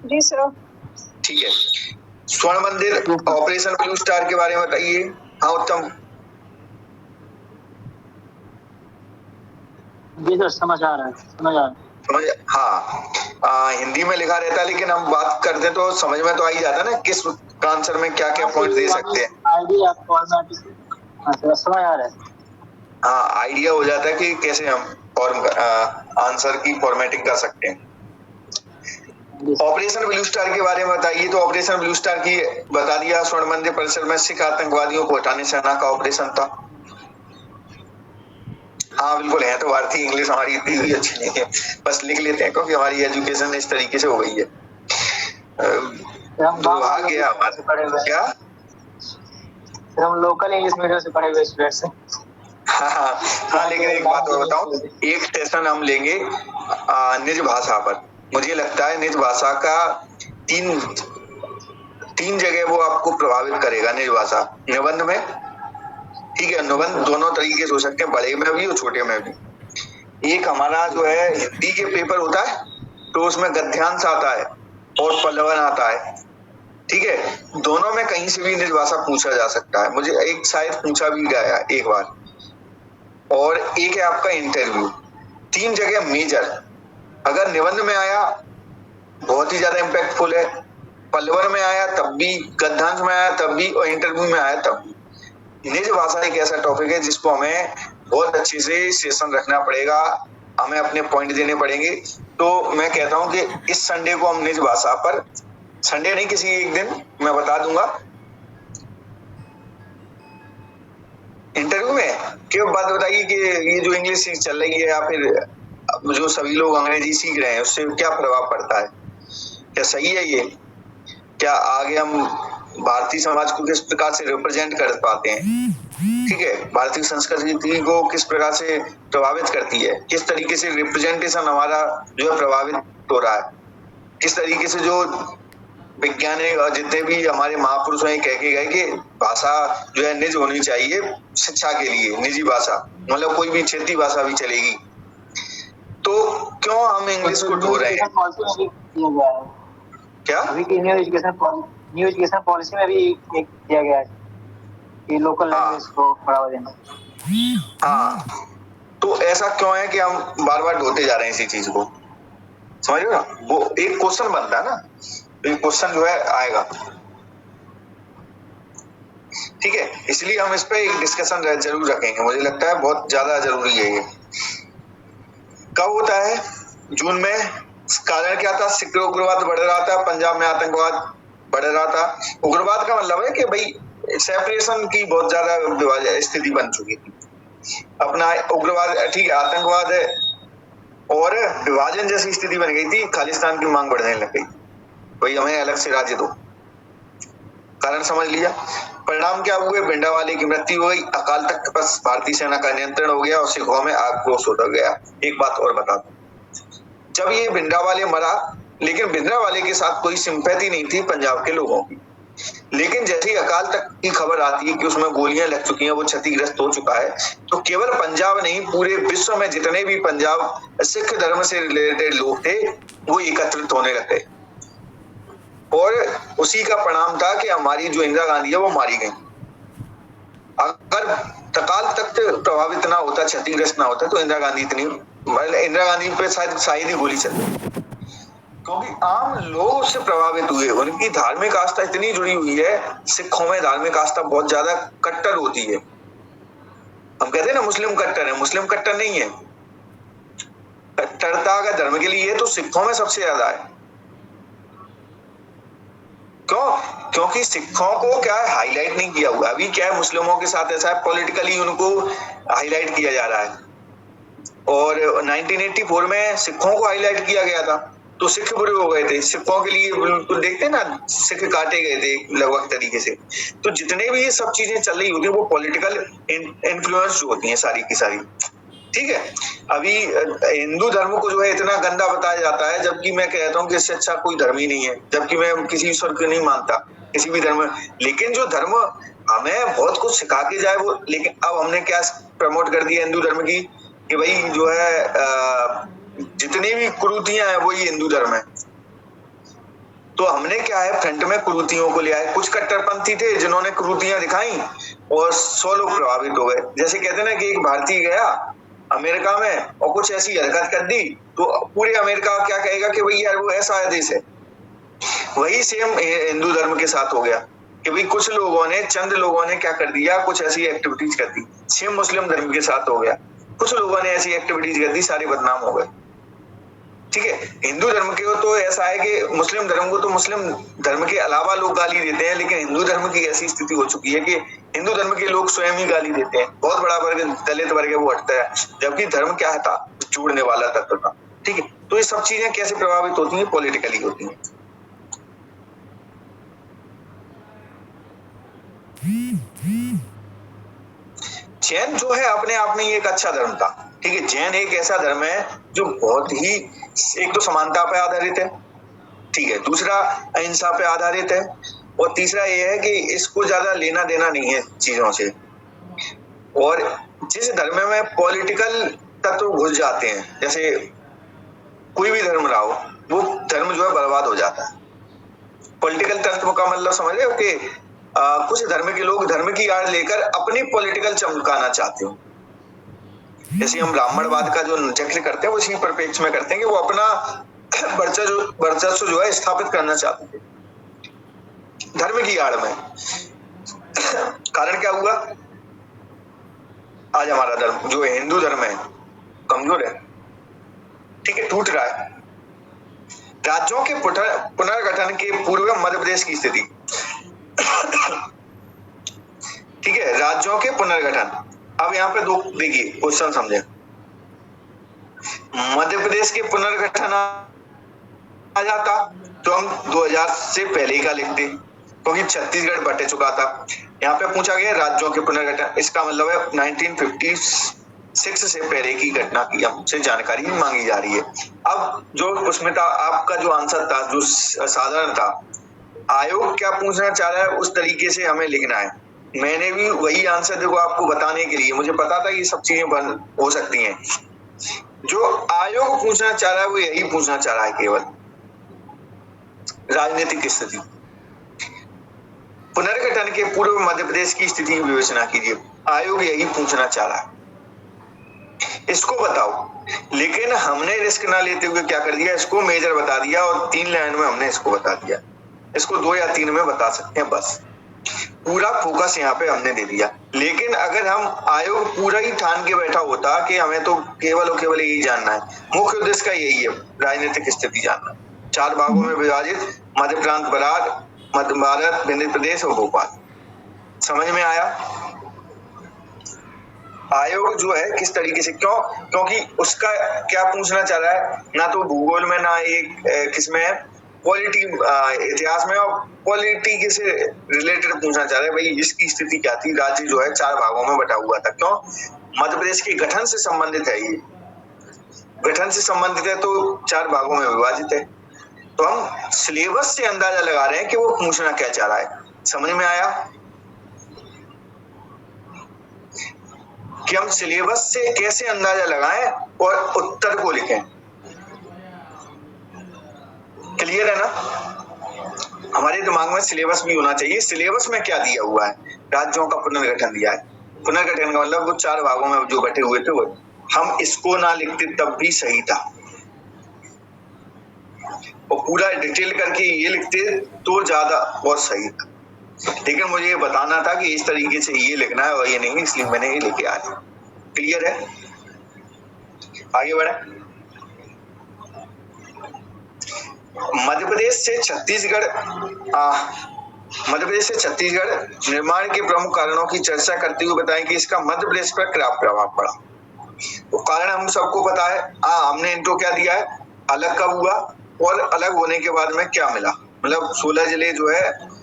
जी सर। ठीक है। स्वर्ण मंदिर ऑपरेशन ब्लू स्टार के बारे में बताइए। हाँ उत्तम। जी सर समझ आ रहा है। हाँ हिंदी में लिखा रहता है लेकिन हम बात करते तो समझ में तो आ ही जाता है ना किस आंसर में क्या क्या पॉइंट दे सकते हैं। समझ आ रहा है। हाँ आइडिया हो जाता है कि कैसे हम आंसर की फॉर्मेटिंग कर सकते हैं। ऑपरेशन ब्लू स्टार के बारे में बताइए। तो ऑपरेशन ब्लू स्टार की बता दिया, स्वर्ण मंदिर परिसर में सिख आतंकवादियों को हटाने सेना का ऑपरेशन था। हाँ बिल्कुल है, तो भारतीय इंग्लिश हमारी इतनी भी अच्छी नहीं है, बस लिख लेते हैं क्योंकि हमारी एजुकेशन इस तरीके से हो गई है। आ गया हमारा क्या, हम लोकल इंग्लिश मीडियम से पढ़े हुए स्टूडेंट्स हैं। हाँ लेकिन एक बात और बताऊं, एक सेशन हम लेंगे निज भाषा पर। मुझे लगता है निज भाषा का तीन जगह वो आपको प्रभावित करेगा। निज भाषा निबंध में, ठीक है, निबंध दोनों तरीके से हो सकते हैं, बड़े में भी और छोटे में भी। एक हमारा जो है हिंदी के पेपर होता है तो उसमें गद्यांश आता है और पल्लवन आता है, ठीक है, दोनों में कहीं से भी निज भाषा पूछा जा सकता है। मुझे एक शायद पूछा भी गया एक बार। और एक है आपका इंटरव्यू। 3 जगह मेजर, अगर निबंध में आया बहुत ही ज्यादा इम्पैक्टफुल है, पल्लवन में आया तब भी, गद्यांश में आया तब भी और इंटरव्यू में आया तब भी। निज भाषा एक ऐसा टॉपिक है जिसको हमें बहुत अच्छे से सेशन रखना पड़ेगा, हमें अपने पॉइंट देने पड़ेंगे। तो मैं कहता हूं कि इस संडे को हम निज भाषा पर, संडे नहीं किसी एक दिन मैं बता दूंगा इंटरव्यू में कि बात बताइए कि ये जो इंग्लिश चल रही है या फिर जो सभी लोग अंग्रेजी सीख रहे हैं उससे क्या प्रभाव पड़ता है, क्या सही है ये, क्या आगे हम भारतीय समाज को किस प्रकार से रिप्रेजेंट कर पाते हैं, ठीक है, भारतीय संस्कृति को किस प्रकार से प्रभावित करती है, किस तरीके से रिप्रेजेंटेशन हमारा जो है प्रभावित हो रहा है, किस तरीके से जो वैज्ञानिक और जितने भी हमारे महापुरुष हैं कह के गए कि भाषा जो है निज होनी चाहिए शिक्षा के लिए, निजी भाषा मतलब कोई भी क्षेत्रीय भाषा भी चलेगी। तो क्यों हम इंग्लिश को ढो रहे हैं? क्या अभी की न्यू एजुकेशन पॉलिसी में भी एक दिया गया है कि लोकल लैंग्वेज को बढ़ावा देना। हाँ, तो ऐसा क्यों है कि हम बार बार ढोते जा रहे हैं इसी चीज को, समझ रहे हो ना? वो एक क्वेश्चन बनता है ना, एक क्वेश्चन जो है आएगा, ठीक है, इसलिए हम इस पे एक डिस्कशन जरूर रखेंगे, मुझे लगता है बहुत ज्यादा जरूरी है ये। कब होता है? जून में। कारण क्या था? सिख उग्रवाद बढ़ रहा था, पंजाब में आतंकवाद बढ़ रहा था। उग्रवाद का मतलब है कि भाई सेपरेशन की बहुत ज्यादा स्थिति बन चुकी थी। अपना उग्रवाद ठीक है, आतंकवाद है और विभाजन जैसी स्थिति बन गई थी, खालिस्तान की मांग बढ़ने लग गई, भाई हमें अलग से राज्य दो। कारण समझ लिया। परिणाम क्या हुए? भिंडावाले की मृत्यु हो गई, अकाल तख्त पर भारतीय सेना का नियंत्रण हो गया और सिखों में आक्रोश होता गया। एक बात और बता दूं, जब ये भिंडावाले मरा, लेकिन भिंडावाले के साथ कोई सिंपैथी नहीं थी पंजाब के लोगों की, लेकिन जैसे ही अकाल तख्त की खबर आती है कि उसमें गोलियां लग चुकी हैं, वो क्षतिग्रस्त हो चुका है, तो केवल पंजाब नहीं पूरे विश्व में जितने भी पंजाब सिख धर्म से रिलेटेड लोग थे वो एकत्रित होने लगे और उसी का परिणाम था कि हमारी जो इंदिरा गांधी है वो मारी गई। अगर अकाल तख्त प्रभावित ना होता, क्षतिग्रस्त ना होता, तो इंदिरा गांधी पे शायद ही गोली चलती, क्योंकि आम लोग उससे प्रभावित हुए। उनकी धार्मिक आस्था इतनी जुड़ी हुई है, सिखों में धार्मिक आस्था बहुत ज्यादा कट्टर होती है। हम कहते हैं ना मुस्लिम कट्टर है, मुस्लिम कट्टर नहीं है। कट्टरता अगर धर्म के लिए है तो सिखों में सबसे ज्यादा है। क्यों? क्योंकि सिखों को क्या है, हाईलाइट नहीं किया हुआ। अभी क्या है, मुस्लिमों के साथ ऐसा है, पॉलिटिकली उनको हाईलाइट किया जा रहा है। और 1984 में सिखों को हाईलाइट किया गया था तो सिख बुरे हो गए थे। सिखों के लिए बिल्कुल देखते ना, सिख काटे गए थे लगभग तरीके से। तो जितने भी ये सब चीजें चल रही होती है वो पॉलिटिकल इन्फ्लुएंस होती हैं सारी की सारी, ठीक है। अभी हिंदू धर्म को जो है इतना गंदा बताया जाता है, जबकि मैं कहता हूँ कि इससे अच्छा कोई धर्म ही नहीं है, जबकि मैं किसी ईश्वर को नहीं मानता, किसी भी धर्म। लेकिन जो धर्म हमें बहुत कुछ सिखा के जाए वो, लेकिन अब हमने क्या प्रमोट कर दिया हिंदू धर्म की कि भाई जो है जितनी भी कुरीतियां हैं वही हिंदू धर्म है। तो हमने क्या है, फ्रंट में कुरीतियों को ले आए। कुछ कट्टरपंथी थे जिन्होंने कुरीतियां दिखाई और 100 लोग प्रभावित हो गए। जैसे कहते ना कि एक भारतीय गया अमेरिका में और कुछ ऐसी हरकत कर दी तो पूरे अमेरिका क्या कहेगा कि भाई यार वो ऐसा देश है। वही सेम हिंदू धर्म के साथ हो गया कि भाई कुछ लोगों ने, चंद लोगों ने क्या कर दिया, कुछ ऐसी एक्टिविटीज कर दी। सेम मुस्लिम धर्म के साथ हो गया, कुछ लोगों ने ऐसी एक्टिविटीज कर दी, सारे बदनाम हो गए, ठीक है। हिंदू धर्म के तो ऐसा है कि मुस्लिम धर्म को तो मुस्लिम धर्म के अलावा लोग गाली देते हैं, लेकिन हिंदू धर्म की ऐसी स्थिति हो चुकी है कि हिंदू धर्म के लोग स्वयं ही गाली देते हैं। बहुत बड़ा वर्ग दलित वर्ग है वो हटता है, जबकि धर्म क्या था, जोड़ने वाला तत्व था, ठीक है। तो ये सब चीजें कैसे प्रभावित होती हैं? पॉलिटिकली होती हैं। जैन जो है अपने आप में एक अच्छा धर्म था, ठीक है। जैन एक ऐसा धर्म है जो बहुत ही, एक तो समानता पे आधारित है, ठीक है, दूसरा अहिंसा पे आधारित है और तीसरा ये है कि इसको ज्यादा लेना देना नहीं है चीजों से। और जिस धर्म में पॉलिटिकल तत्व घुस जाते हैं, जैसे कोई भी धर्म रहा हो, वो धर्म जो है बर्बाद हो जाता है। पॉलिटिकल तत्व का मतलब समझ रहे हो कि कुछ धर्म के लोग धर्म की आड़ लेकर अपनी पॉलिटिकल चमकाना चाहते हो। जैसे हम ब्राह्मणवाद का जो जिक्र करते हैं वो इसी परिप्रेक्ष्य में करते हैं कि वो अपना वर्चस्व जो है स्थापित करना चाहते थे धर्म की आड़ में। कारण क्या हुआ? आज हमारा धर्म जो हिंदू धर्म है कमजोर है, ठीक है, टूट रहा है। राज्यों के पुनर्गठन के पूर्व मध्य प्रदेश की स्थिति, ठीक है, राज्यों के पुनर्गठन। अब यहाँ पे दो देखिए क्वेश्चन समझे। मध्य प्रदेश के पुनर्गठन आ जाता तो हम 2000 से पहले का लिखते, क्योंकि छत्तीसगढ़ बट चुका था। यहाँ पे पूछा गया राज्यों के पुनर्गठन, इसका मतलब है 1956 से पहले की घटना की हमसे जानकारी मांगी जा रही है। अब जो पुष्मिता आपका जो आंसर था, जो साधारण था, आयोग क्या पूछना चाह रहा है उस तरीके से हमें लिखना है। मैंने भी वही आंसर देखो आपको बताने के लिए, मुझे पता था ये सब चीजें बन हो सकती हैं। जो आयोग पूछना चाह रहा है वो यही पूछना चाह रहा है, केवल राजनीतिक स्थिति, पुनर्गठन के पूर्व मध्य प्रदेश की स्थिति की विवेचना कीजिए। आयोग यही पूछना चाह रहा है, इसको बताओ। लेकिन हमने रिस्क ना लेते हुए क्या कर दिया, इसको मेजर बता दिया और 3 लाइन में हमने इसको बता दिया। इसको 2 या 3 में बता सकते हैं, बस पूरा फोकस यहाँ पे हमने दे दिया। लेकिन अगर हम आयोग पूरा ही ठान के बैठा होता कि हमें तो केवल और केवल यही जानना है, मुख्य उद्देश्य का यही है राजनीतिक स्थिति जानना, 4 भागों में विभाजित मध्य प्रांत, बरार, मध्य भारत, विंध्य प्रदेश और भोपाल। समझ में आया? आयोग जो है किस तरीके से, क्योंकि उसका क्या पूछना चाह रहा है, ना तो भूगोल में ना एक किसमें है, पॉलिटी इतिहास में, और पॉलिटी से रिलेटेड पूछना चाह रहा है भाई इसकी स्थिति क्या थी। राज्य जो है 4 भागों में बटा हुआ था, क्यों? मध्य प्रदेश के गठन से संबंधित है, ये गठन से संबंधित है तो 4 भागों में विभाजित है। तो हम सिलेबस से अंदाजा लगा रहे हैं कि वो पूछना क्या चाह रहा है। समझ में आया कि हम सिलेबस से कैसे अंदाजा लगाएं और उत्तर को लिखें। क्लियर है ना? हमारे दिमाग में सिलेबस भी होना चाहिए। सिलेबस में क्या दिया हुआ है, राज्यों का पुनर्गठन दिया है। पुनर्गठन का मतलब वो 4 भागों में जो बटे हुए थे वो, हम इसको ना लिखते तब भी सही था, और पूरा डिटेल करके ये लिखते तो ज्यादा बहुत सही था। लेकिन मुझे ये बताना था कि इस तरीके से ये लिखना है और ये नहीं, इसलिए मैंने ये लिखे आया। क्लियर है? आगे बढ़े। मध्य प्रदेश से छत्तीसगढ़ निर्माण के प्रमुख कारणों की चर्चा करते हुए बताएं कि इसका मध्य प्रदेश पर क्या प्रभाव पड़ा। तो कारण हम सबको पता है। हमने इनको क्या दिया है, अलग कब हुआ और अलग होने के बाद में क्या मिला। मतलब 16 जिले जो है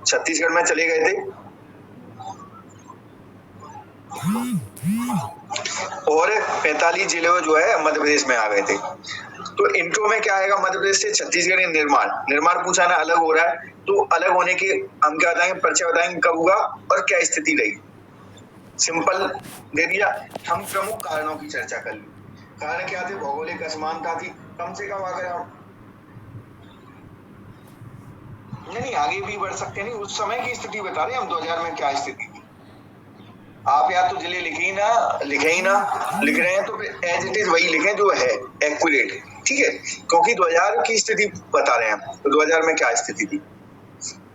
छत्तीसगढ़ में चले गए थे और 45 जिले जो है मध्य प्रदेश में आ गए थे। तो इंट्रो में क्या आएगा, मध्य प्रदेश से छत्तीसगढ़ निर्माण पूछा ना, अलग हो रहा है तो अलग होने के हम क्या बताएंगे, परिचय बताएंगे कब हुआ और क्या स्थिति रही। सिंपल दे दिया। हम प्रमुख कारणों की चर्चा कर ली। कारण क्या थे, भौगोलिक असमानता थी। कम से कम अगर हम नहीं आगे भी बढ़ सकते नहीं, उस समय की स्थिति बता रहे हैं हम 2000 में क्या स्थिति थी। आप या तो जिले लिखे ही ना, लिख रहे हैं तो फिर एज इट इज वही लिखें जो है एक्यूरेट, ठीक है, क्योंकि 2000 की स्थिति बता रहे हैं हम। तो 2000 में क्या स्थिति थी,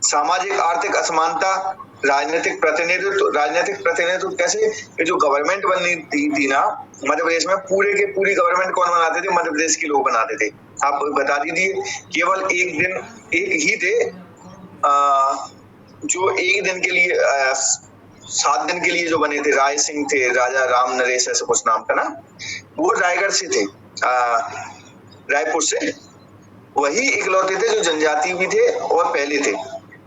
सामाजिक आर्थिक असमानता, राजनीतिक प्रतिनिधित्व कैसे, ये जो गवर्नमेंट बननी थी ना मध्य प्रदेश में, पूरे के पूरी गवर्नमेंट कौन बनाते थे, मध्य प्रदेश के लोग बनाते थे। आप बता दीजिए, केवल एक ही थे जो एक दिन के लिए 7 दिन के लिए जो बने थे, राय सिंह थे, राजा राम नरेश ऐसे कुछ नाम का ना, वो रायगढ़ से थे, रायपुर से। वही इकलौते थे जो जनजाति भी थे और पहले थे,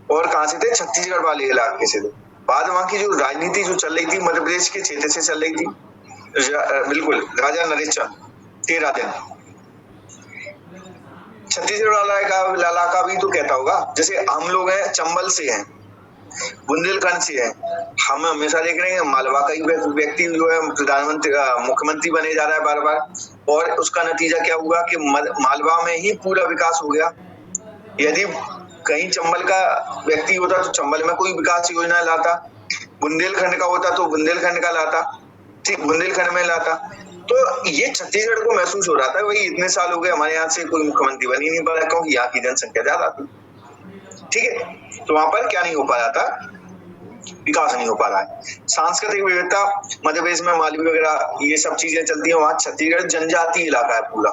और कहाँ से थे, छत्तीसगढ़ वाले इलाके से थे। बाद वहां की जो राजनीति जो चल रही थी मध्य प्रदेश के क्षेत्र से चल रही थी, बिल्कुल राजा नरेश चंद 13 दिन। छत्तीसगढ़ वाला का भी तो कहता होगा, जैसे हम लोग हैं चंबल से हैं, बुंदेलखंड से है। हम हमेशा देख रहे हैं मालवा का ही व्यक्ति जो है प्रधानमंत्री मुख्यमंत्री बने जा रहा है बार बार, और उसका नतीजा क्या हुआ कि मालवा में ही पूरा विकास हो गया। यदि कहीं चंबल का व्यक्ति होता तो चंबल में कोई विकास योजना लाता, बुंदेलखंड का होता तो बुंदेलखंड का लाता, ठीक, बुंदेलखंड में लाता। तो ये छत्तीसगढ़ को महसूस हो रहा था वही इतने साल हो गए हमारे यहाँ से कोई मुख्यमंत्री बन ही नहीं पा रहा, क्योंकि यहाँ की जनसंख्या ज्यादा थी, ठीक है। तो वहां पर क्या नहीं हो पा रहा था, विकास नहीं हो पा रहा है। सांस्कृतिक विविधता मध्य प्रदेश में मालवी वगैरह ये सब चीजें चलती है, वहाँ छत्तीसगढ़ जनजातीय इलाका है पूरा,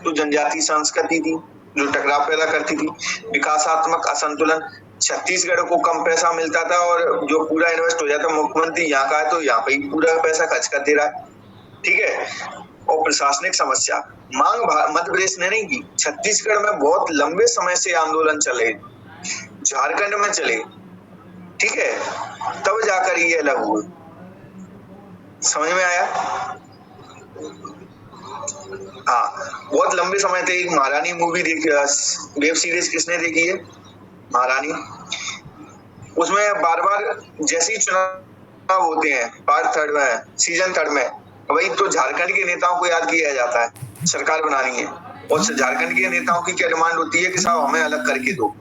तो जनजातीय संस्कृति थी जो टकराव पैदा करती थी। विकासात्मक असंतुलन, छत्तीसगढ़ को कम पैसा मिलता था और जो पूरा इन्वेस्ट हो जाता, मुख्यमंत्री यहाँ का है तो यहाँ पे ही पूरा पैसा खर्च कर दे रहा है, ठीक है। और प्रशासनिक समस्या, मांग मध्य प्रदेश ने नहीं की, छत्तीसगढ़ में बहुत लंबे समय से आंदोलन चले, झारखंड में चले, ठीक है, तब जाकर ये अलग हुए। समझ में आया? हाँ, बहुत लंबे समय से। एक महारानी मूवी देखी, वेब सीरीज किसने देखी है? महारानी। उसमें बार बार जैसे ही चुनाव होते हैं, पार्ट 3 में, सीजन 3 में, वही तो झारखंड के नेताओं को याद किया जाता है, सरकार बनानी है, और झारखंड के नेताओं की क्या डिमांड होती है कि साहब हमें अलग करके दो।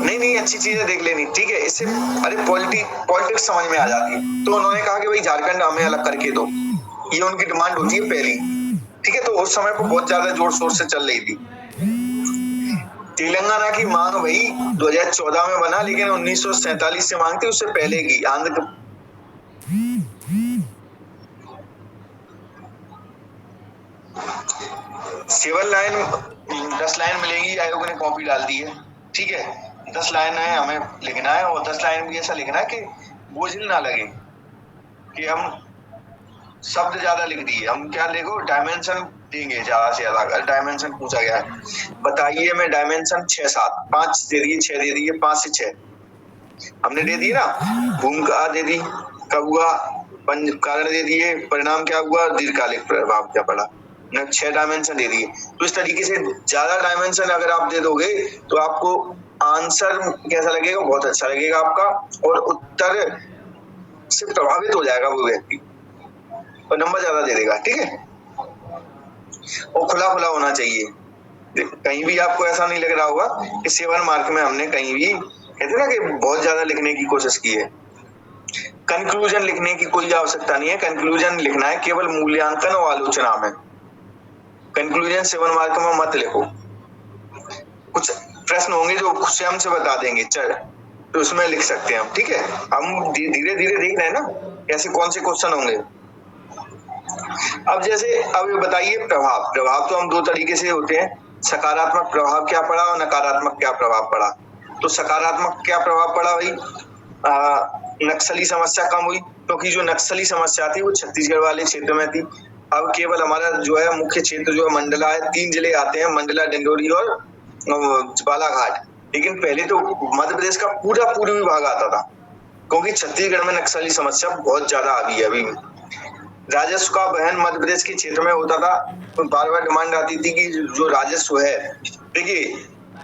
नहीं अच्छी चीजें देख लेनी, ठीक है, इससे अरे पॉलिटिक्स समझ में आ जाती है। तो उन्होंने कहा कि भाई झारखंड हमें अलग करके दो, ये उनकी डिमांड होती है पहली, ठीक है। तो उस समय पर बहुत ज्यादा जोर शोर से चल रही थी। तेलंगाना की मांग वही 2014 में बना, लेकिन 1947 से मांग थी, उससे पहले की। आंध्र 7 लाइन 10 लाइन मिलेगी, आयोग ने कॉपी डाल दी है, ठीक है। 10 लाइन है हमें लिखना है, और 10 लाइन भी ऐसा लिखना है कि बोझिल ना लगे कि हम शब्द ज्यादा लिख दिए। हम क्या लिखो, डायमेंशन देंगे ज्यादा से ज्यादा। अगर डायमेंशन पूछा गया है, बताइए, मैं डायमेंशन 6-7 5 दे दिए, 6 दे दिए, 5 से 6 हमने दे दिए ना। भूमिका दे दी, कब हुआ, कारण दे दिए, परिणाम क्या हुआ, दीर्घकालिक प्रभाव क्या पड़ा, 6 डायमेंशन दे दिए। तो इस तरीके से ज्यादा डायमेंशन अगर आप दे दोगे तो आपको आंसर कैसा लगेगा, बहुत अच्छा लगेगा आपका, और उत्तर से प्रभावित हो जाएगा वो व्यक्ति, और नंबर ज्यादा दे देगा, ठीक है। और खुला खुला होना चाहिए, कहीं भी आपको ऐसा नहीं लग रहा होगा कि 7 मार्क में हमने कहीं भी, कहते ना कि बहुत ज्यादा लिखने की कोशिश की है। कंक्लूजन लिखने की कोई आवश्यकता नहीं है, कंक्लूजन लिखना है केवल मूल्यांकन और आलोचना में। कंक्लूजन 7 मार्क में मत लिखो। कुछ प्रश्न होंगे जो स्वयं से बता देंगे, चल तो उसमें लिख सकते हैं हम, ठीक है। हम धीरे धीरे देख रहे हैं ना ऐसे कौन से क्वेश्चन होंगे। अब जैसे अब ये बताइए, प्रभाव तो हम 2 तरीके से होते हैं, सकारात्मक प्रभाव क्या पड़ा और नकारात्मक क्या प्रभाव पड़ा। तो सकारात्मक क्या प्रभाव पड़ा भाई, नक्सली समस्या कम हुई, क्योंकि जो नक्सली समस्या थी वो छत्तीसगढ़ वाले क्षेत्र में थी। अब केवल हमारा जो है मुख्य क्षेत्र जो है मंडला है, 3 जिले आते हैं, मंडला, डिंडोरी और बालाघाट। लेकिन पहले तो मध्य प्रदेश का पूरा पूर्वी भाग आता था, क्योंकि छत्तीसगढ़ में नक्सली समस्या बहुत ज्यादा आ गई है अभी। राजस्व का वहन मध्य प्रदेश के क्षेत्र में होता था, तो बार बार डिमांड आती थी कि जो राजस्व है, देखिए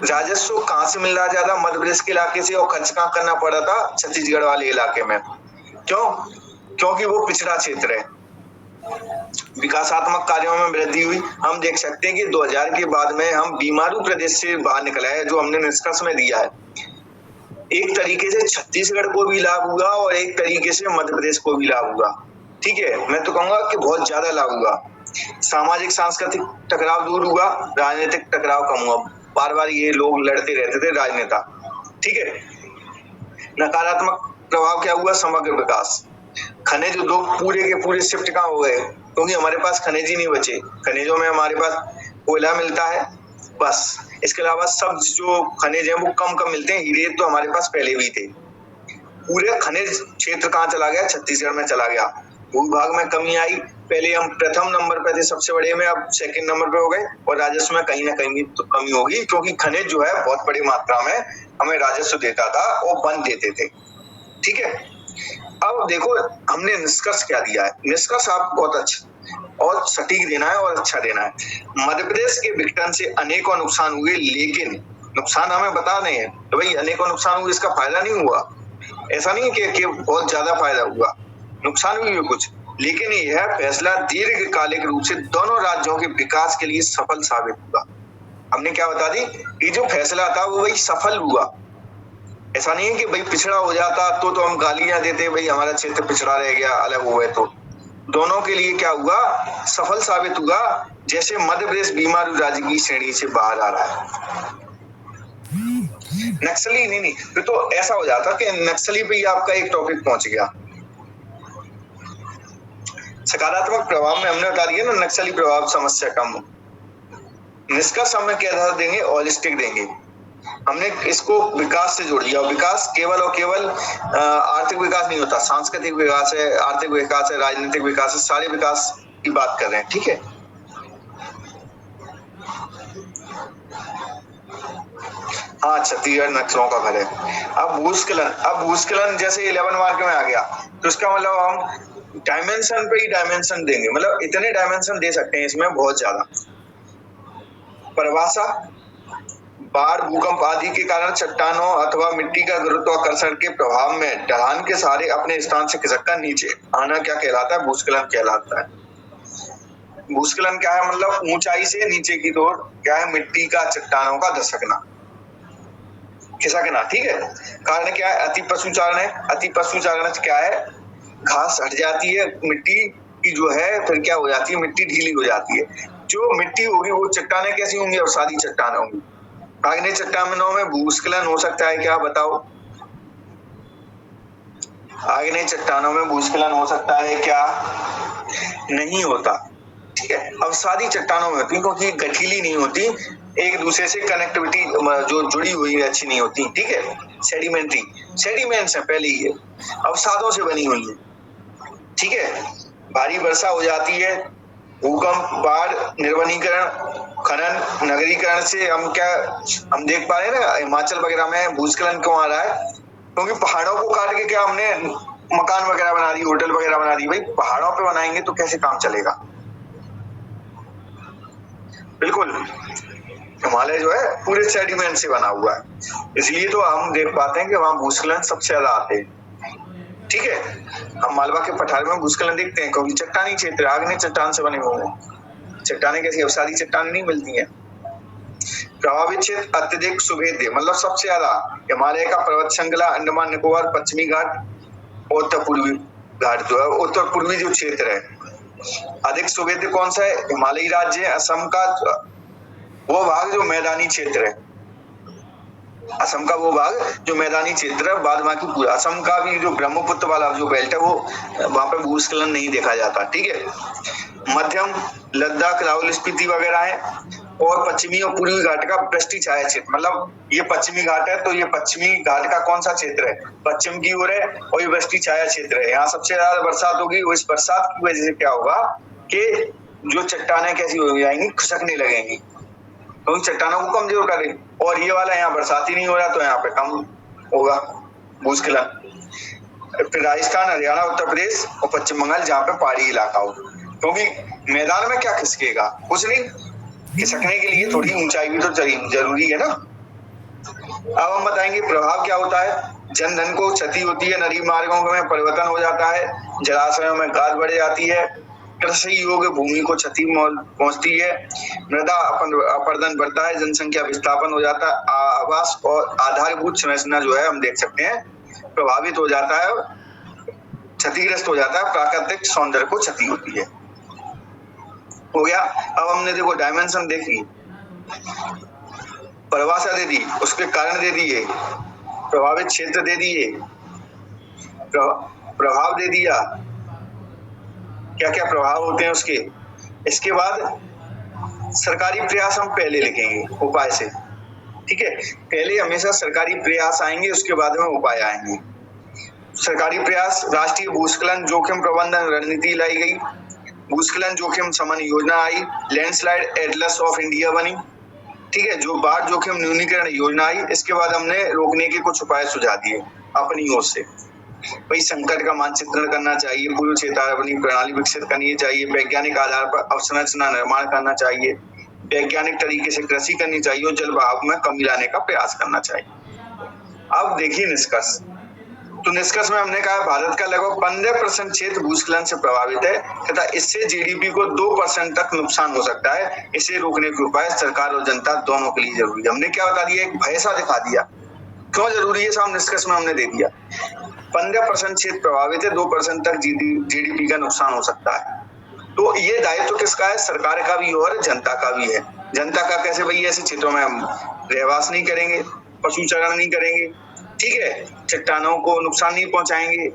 राजस्व कहाँ से मिल रहा है ज्यादा, मध्य प्रदेश के इलाके से, और खर्च कहाँ करना पड़ रहा था, छत्तीसगढ़ वाले इलाके में। क्यों? क्योंकि वो पिछड़ा क्षेत्र है। विकासात्मक कार्यों में वृद्धि हुई। हम देख सकते हैं कि 2000 के बाद में हम बीमारू प्रदेश से बाहर निकला है, जो हमने निष्कर्ष में दिया है। एक तरीके से छत्तीसगढ़ को भी लाभ हुआ और एक तरीके से मध्य प्रदेश को भी लाभ हुआ, ठीक है। मैं तो कहूंगा कि बहुत ज्यादा लाभ हुआ। सामाजिक सांस्कृतिक टकराव दूर हुआ, राजनीतिक टकराव कम हुआ। बार बार ये लोग लड़ते रहते थे राजनेता, ठीक है। नकारात्मक प्रभाव क्या हुआ, समग्र विकास। खनिज उद्योग पूरे के पूरे शिफ्ट कहाँ हो गए, क्योंकि हमारे पास खनिज ही नहीं बचे। खनिजों में हमारे पास कोयला मिलता है बस, इसके अलावा सब जो खनिज है वो कम मिलते हैं। हीरे तो हमारे पास पहले भी थे। पूरे खनिज क्षेत्र कहाँ चला गया, छत्तीसगढ़ में चला गया। भूभाग में कमी आई, पहले हम प्रथम नंबर पे थे सबसे बड़े में, अब सेकंड नंबर पे हो गए। और राजस्व में कहीं ना कहीं तो कमी होगी, क्योंकि खनिज जो है बहुत बड़ी मात्रा में हमें राजस्व देता था, वो बंद देते थे, ठीक है। अब देखो हमने निष्कर्ष क्या दिया है। निष्कर्ष आप बहुत अच्छा और सटीक देना है और अच्छा देना है। मध्य प्रदेश के विघटन से अनेकों नुकसान हुए, लेकिन नुकसान हमें बता रहे हैं तो भाई अनेकों नुकसान हुए, इसका फायदा नहीं हुआ। ऐसा नहीं है कि बहुत ज्यादा फायदा हुआ, नुकसान भी हुए कुछ, लेकिन यह फैसला दीर्घकालिक रूप से दोनों राज्यों के विकास के लिए सफल साबित हुआ। हमने क्या बता दी, ये जो फैसला था वो भाई सफल हुआ। ऐसा नहीं है कि भाई पिछड़ा हो जाता तो हम गालियां देते, भाई हमारा क्षेत्र पिछड़ा रह गया, अलग हो गए। तो दोनों के लिए क्या हुआ, सफल साबित हुआ। जैसे मध्य प्रदेश बीमारू राज्य की श्रेणी से बाहर आ रहा है। नक्सली नहीं, फिर तो ऐसा हो जाता कि नक्सली पे ही आपका एक टॉपिक पहुंच गया। सकारात्मक प्रभाव में हमने बता दिया ना, नक्सली प्रभाव समस्या कम। निष्कर्ष हमें क्या आधार देंगे, होलिस्टिक देंगे। हमने इसको विकास से जोड़ दिया। विकास केवल और केवल आर्थिक विकास नहीं होता, सांस्कृतिक विकास है, आर्थिक विकास है, राजनीतिक विकास है, सारे विकास की बात कर रहे हैं। ठीक है, हाँ, छत्तीसगढ़ नक्सलों का घर है। अब भूस्खलन जैसे 11 मार्क में आ गया, तो इसका मतलब हम डायमेंशन पे ही डायमेंशन देंगे, मतलब इतने डायमेंशन दे सकते हैं इसमें, बहुत ज्यादा। परिभाषा, बाढ़, भूकंप आदि के कारण चट्टानों अथवा मिट्टी का गुरुत्वाकर्षण के प्रभाव में ढलान के सहारे अपने स्थान से खिसककर नीचे आना क्या कहलाता है, भूस्खलन कहलाता है। भूस्खलन क्या है, मतलब ऊंचाई से नीचे की ओर क्या है, मिट्टी का, चट्टानों का धसकना, खिसकना। ठीक है, कारण क्या है, अति पशुचारण है। अति पशुचारण क्या है, घास हट जाती है, मिट्टी की जो है फिर क्या हो जाती है, मिट्टी ढीली हो जाती है। जो मिट्टी होगी वो चट्टानें कैसी होंगी, और सादी चट्टानें होंगी। आग्नेय चट्टानों में भूस्खलन हो सकता है क्या, बताओ? आग्नेय चट्टानों में भूस्खलन हो सकता है क्या? नहीं होता। ठीक है, अब सादी चट्टानों में होती, क्योंकि गठीली नहीं होती, एक दूसरे से कनेक्टिविटी जो जुड़ी हुई अच्छी नहीं होती। ठीक है, सेडिमेंट्री, सेडिमेंट्स है पहले ही, अवसादों से बनी हुई है। ठीक है, भारी वर्षा हो जाती है, भूकंप, बाढ़, निर्वनीकरण, खनन, नगरीकरण से हम देख पा रहे हैं ना, हिमाचल वगैरह में भूस्खलन क्यों आ रहा है, क्योंकि पहाड़ों को काट के क्या हमने मकान वगैरह बना दी, होटल वगैरह बना दी। भाई पहाड़ों पे बनाएंगे तो कैसे काम चलेगा? बिल्कुल, हिमालय जो है पूरे सेडिमेंट से बना हुआ है, इसलिए तो हम देख पाते हैं कि वहां भूस्खलन सबसे ज्यादा आते हैं। ठीक है, हम मालवा के पठार में भूस्खलन देखते हैं, क्योंकि चट्टानी क्षेत्र, आग्नेय चट्टान से बने हुए हैं। चट्टानें कैसी, अवसादी चट्टानें नहीं मिलती हैं। प्रभावित क्षेत्र अत्यधिक सुभेद्य, मतलब सबसे ज्यादा हिमालय का पर्वत श्रृंखला, अंडमान निकोबार, पश्चिमी घाट, उत्तर पूर्वी घाट जो है, उत्तर पूर्वी जो क्षेत्र है। अधिक सुभेद्य कौन सा है, हिमालयी राज्य है। असम का वो भाग जो मैदानी क्षेत्र है, असम का वो भाग जो मैदानी क्षेत्र है, बाद बाकी पूरा असम का भी जो ब्रह्मपुत्र वाला जो बेल्ट है, वो वहां पे भूस्खलन नहीं देखा जाता। ठीक है, मध्यम लद्दाख, लाहौल स्पीति वगैरह है, और पश्चिमी और पूर्वी घाट का वृष्टि छाया क्षेत्र, मतलब ये पश्चिमी घाट है तो ये पश्चिमी घाट का कौन सा क्षेत्र है, पश्चिम की ओर है, और ये वृष्टि छाया क्षेत्र है। यहाँ सबसे ज्यादा बरसात होगी, और इस बरसात की वजह से क्या होगा कि जो चट्टानें कैसी हो जाएंगी, खिसकने लगेंगी, क्योंकि चट्टानों को कमजोर करें। और ये वाला यहाँ बरसात ही नहीं हो रहा, तो यहाँ पे कम होगा भूस्खलन। फिर राजस्थान, हरियाणा, उत्तर प्रदेश और पश्चिम बंगाल, जहाँ पे पहाड़ी इलाका हो, क्योंकि मैदान में क्या खिसकेगा, कुछ नहीं। खिसकने के लिए थोड़ी ऊंचाई भी तो जरूरी है ना। अब हम बताएंगे प्रभाव क्या होता है। जनधन को क्षति होती है, नदी मार्गों में परिवर्तन हो जाता है, जलाशयों में गाद बढ़ जाती है, कृषि योग्य भूमि को क्षति पहुंचती है, मृदा अपरदन बढ़ता है, जनसंख्या विस्थापन हो जाता है, आवास और आधारभूत संरचना जो है हम देख सकते हैं प्रभावित हो जाता है, क्षतिग्रस्त हो जाता है, प्राकृतिक सौंदर्य को क्षति होती है। हो गया। अब हमने देखो डायमेंशन देखी, परिभाषा दे दी, उसके कारण दे दिए, प्रभावित क्षेत्र दे दिए, प्रभाव दे दिया, क्या क्या प्रभाव होते हैं उसके। इसके बाद सरकारी प्रयास हम पहले लिखेंगे उपाय से। ठीक है, पहले हमेशा सरकारी प्रयास आएंगे, उसके बाद में उपाय आएंगे। सरकारी प्रयास, राष्ट्रीय भूस्खलन जोखिम प्रबंधन रणनीति लाई गई, भूस्खलन जोखिम शमन योजना आई, लैंडस्लाइड एटलस ऑफ इंडिया बनी। ठीक है, जो बाढ़ जोखिम न्यूनीकरण योजना आई। इसके बाद हमने रोकने के कुछ उपाय सुझा दिए अपनी ओर से। भाई संकट का मानचित्रण करना चाहिए, पूर्व चेतावनी प्रणाली विकसित करनी चाहिए, वैज्ञानिक आधार पर अवसंरचना निर्माण करना चाहिए, वैज्ञानिक तरीके से कृषि करनी चाहिए, और जल बहाव में कमी लाने का प्रयास करना चाहिए। अब देखिए निष्कर्ष। तो निष्कर्ष में हमने कहा भारत का लगभग 15% क्षेत्र भूस्खलन से प्रभावित है तथा इससे जीडीपी को 2% तक नुकसान हो सकता है। इसे रोकने के उपाय सरकार और जनता दोनों के लिए जरूरी है। हमने क्या बता दिया, एक भय सा दिखा दिया, क्यों जरूरी है साहब, निष्कर्ष में हमने दे दिया। 15% क्षेत्र प्रभावित है, 2% तक जीडीपी का नुकसान हो सकता है। तो ये दायित्व किसका है, सरकार का भी और जनता का भी है। जनता का कैसे, भाई ऐसे क्षेत्रों में हम रहवास नहीं करेंगे, पशु चरण नहीं करेंगे, ठीक है, चट्टानों को नुकसान नहीं पहुंचाएंगे,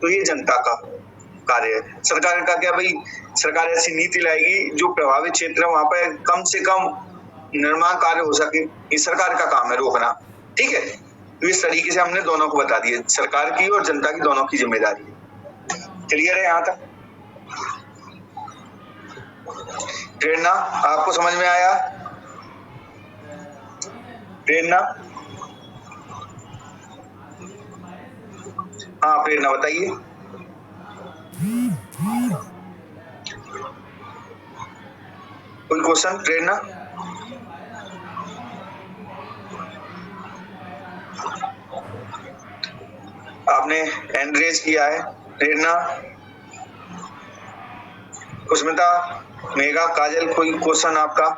तो ये जनता का कार्य है। सरकार का क्या भाई, सरकार ऐसी नीति लाएगी जो प्रभावित क्षेत्र है वहां पर कम से कम निर्माण कार्य हो सके, ये सरकार का काम है रोकना, ठीक है। तो इस तरीके से हमने दोनों को बता दिया, सरकार की और जनता की दोनों की जिम्मेदारी है। क्लियर है यहाँ तक? प्रेरणा आपको समझ में आया? प्रेरणा, हाँ प्रेरणा बताइए। कोई क्वेश्चन प्रेरणा? आपने हैंड रेज किया है। प्रेरणा, कुस्मिता, मेघा, काजल, कोई क्वेश्चन आपका?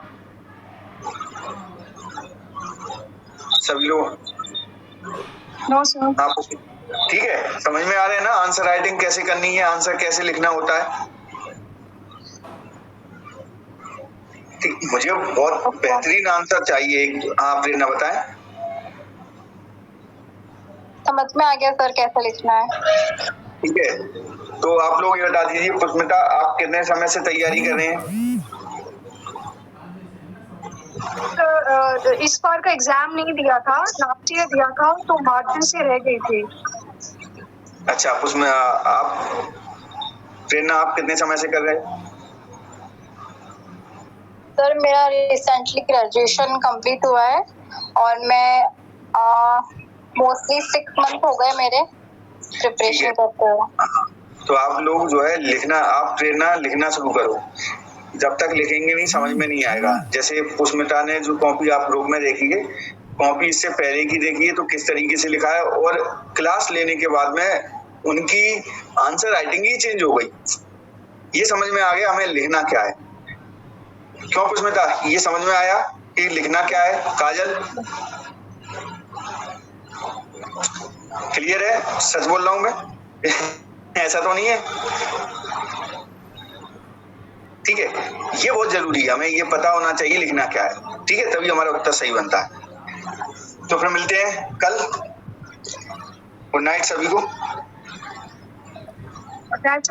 सभी लोग नो सर। आप ठीक है, समझ में आ रहे हैं ना आंसर राइटिंग कैसे करनी है, आंसर कैसे लिखना होता है? ठीक, मुझे बहुत बेहतरीन आंसर चाहिए। हाँ प्रेरणा बताएं। समझ में आ गया सर कैसे लिखना है। ठीक है, तो आप लोग ये बता दीजिए पुष्मिता, आप कितने समय से तैयारी कर रहे हैं? इस बार का एग्जाम नहीं दिया था, लास्ट ईयर दिया था, तो मार्जिन से रह गई थी। अच्छा, उसमें आप प्रेरणा आप कितने समय से कर रहे हैं? सर मेरा रिसेंटली ग्रेजुएशन कंप्लीट हुआ है और मैं मोस्टली 6 मंथ हो गए मेरे प्रिपरेशन करते हुए। तो आप लोग जो है लिखना, आप प्रेरणा लिखना शुरू करो। जब तक लिखेंगे नहीं समझ में नहीं आएगा। जैसे पुष्मिता ने जो कॉपी आप लोग में देखी है, कॉपी इससे पहले की देखी है तो किस तरीके से लिखा है, और क्लास लेने के बाद में उनकी आंसर राइटिंग ही चेंज हो गई। ये समझ में आ गया हमें लिखना क्या है। क्यों पुष्मिता, ये समझ में आया कि लिखना क्या है? काजल क्लियर है? सच बोल रहा हूं मैं ऐसा तो नहीं है? ठीक है, ये बहुत जरूरी है, हमें ये पता होना चाहिए लिखना क्या है, ठीक है, तभी हमारा उत्तर सही बनता है। तो फिर मिलते हैं कल। गुड नाइट सभी को। That's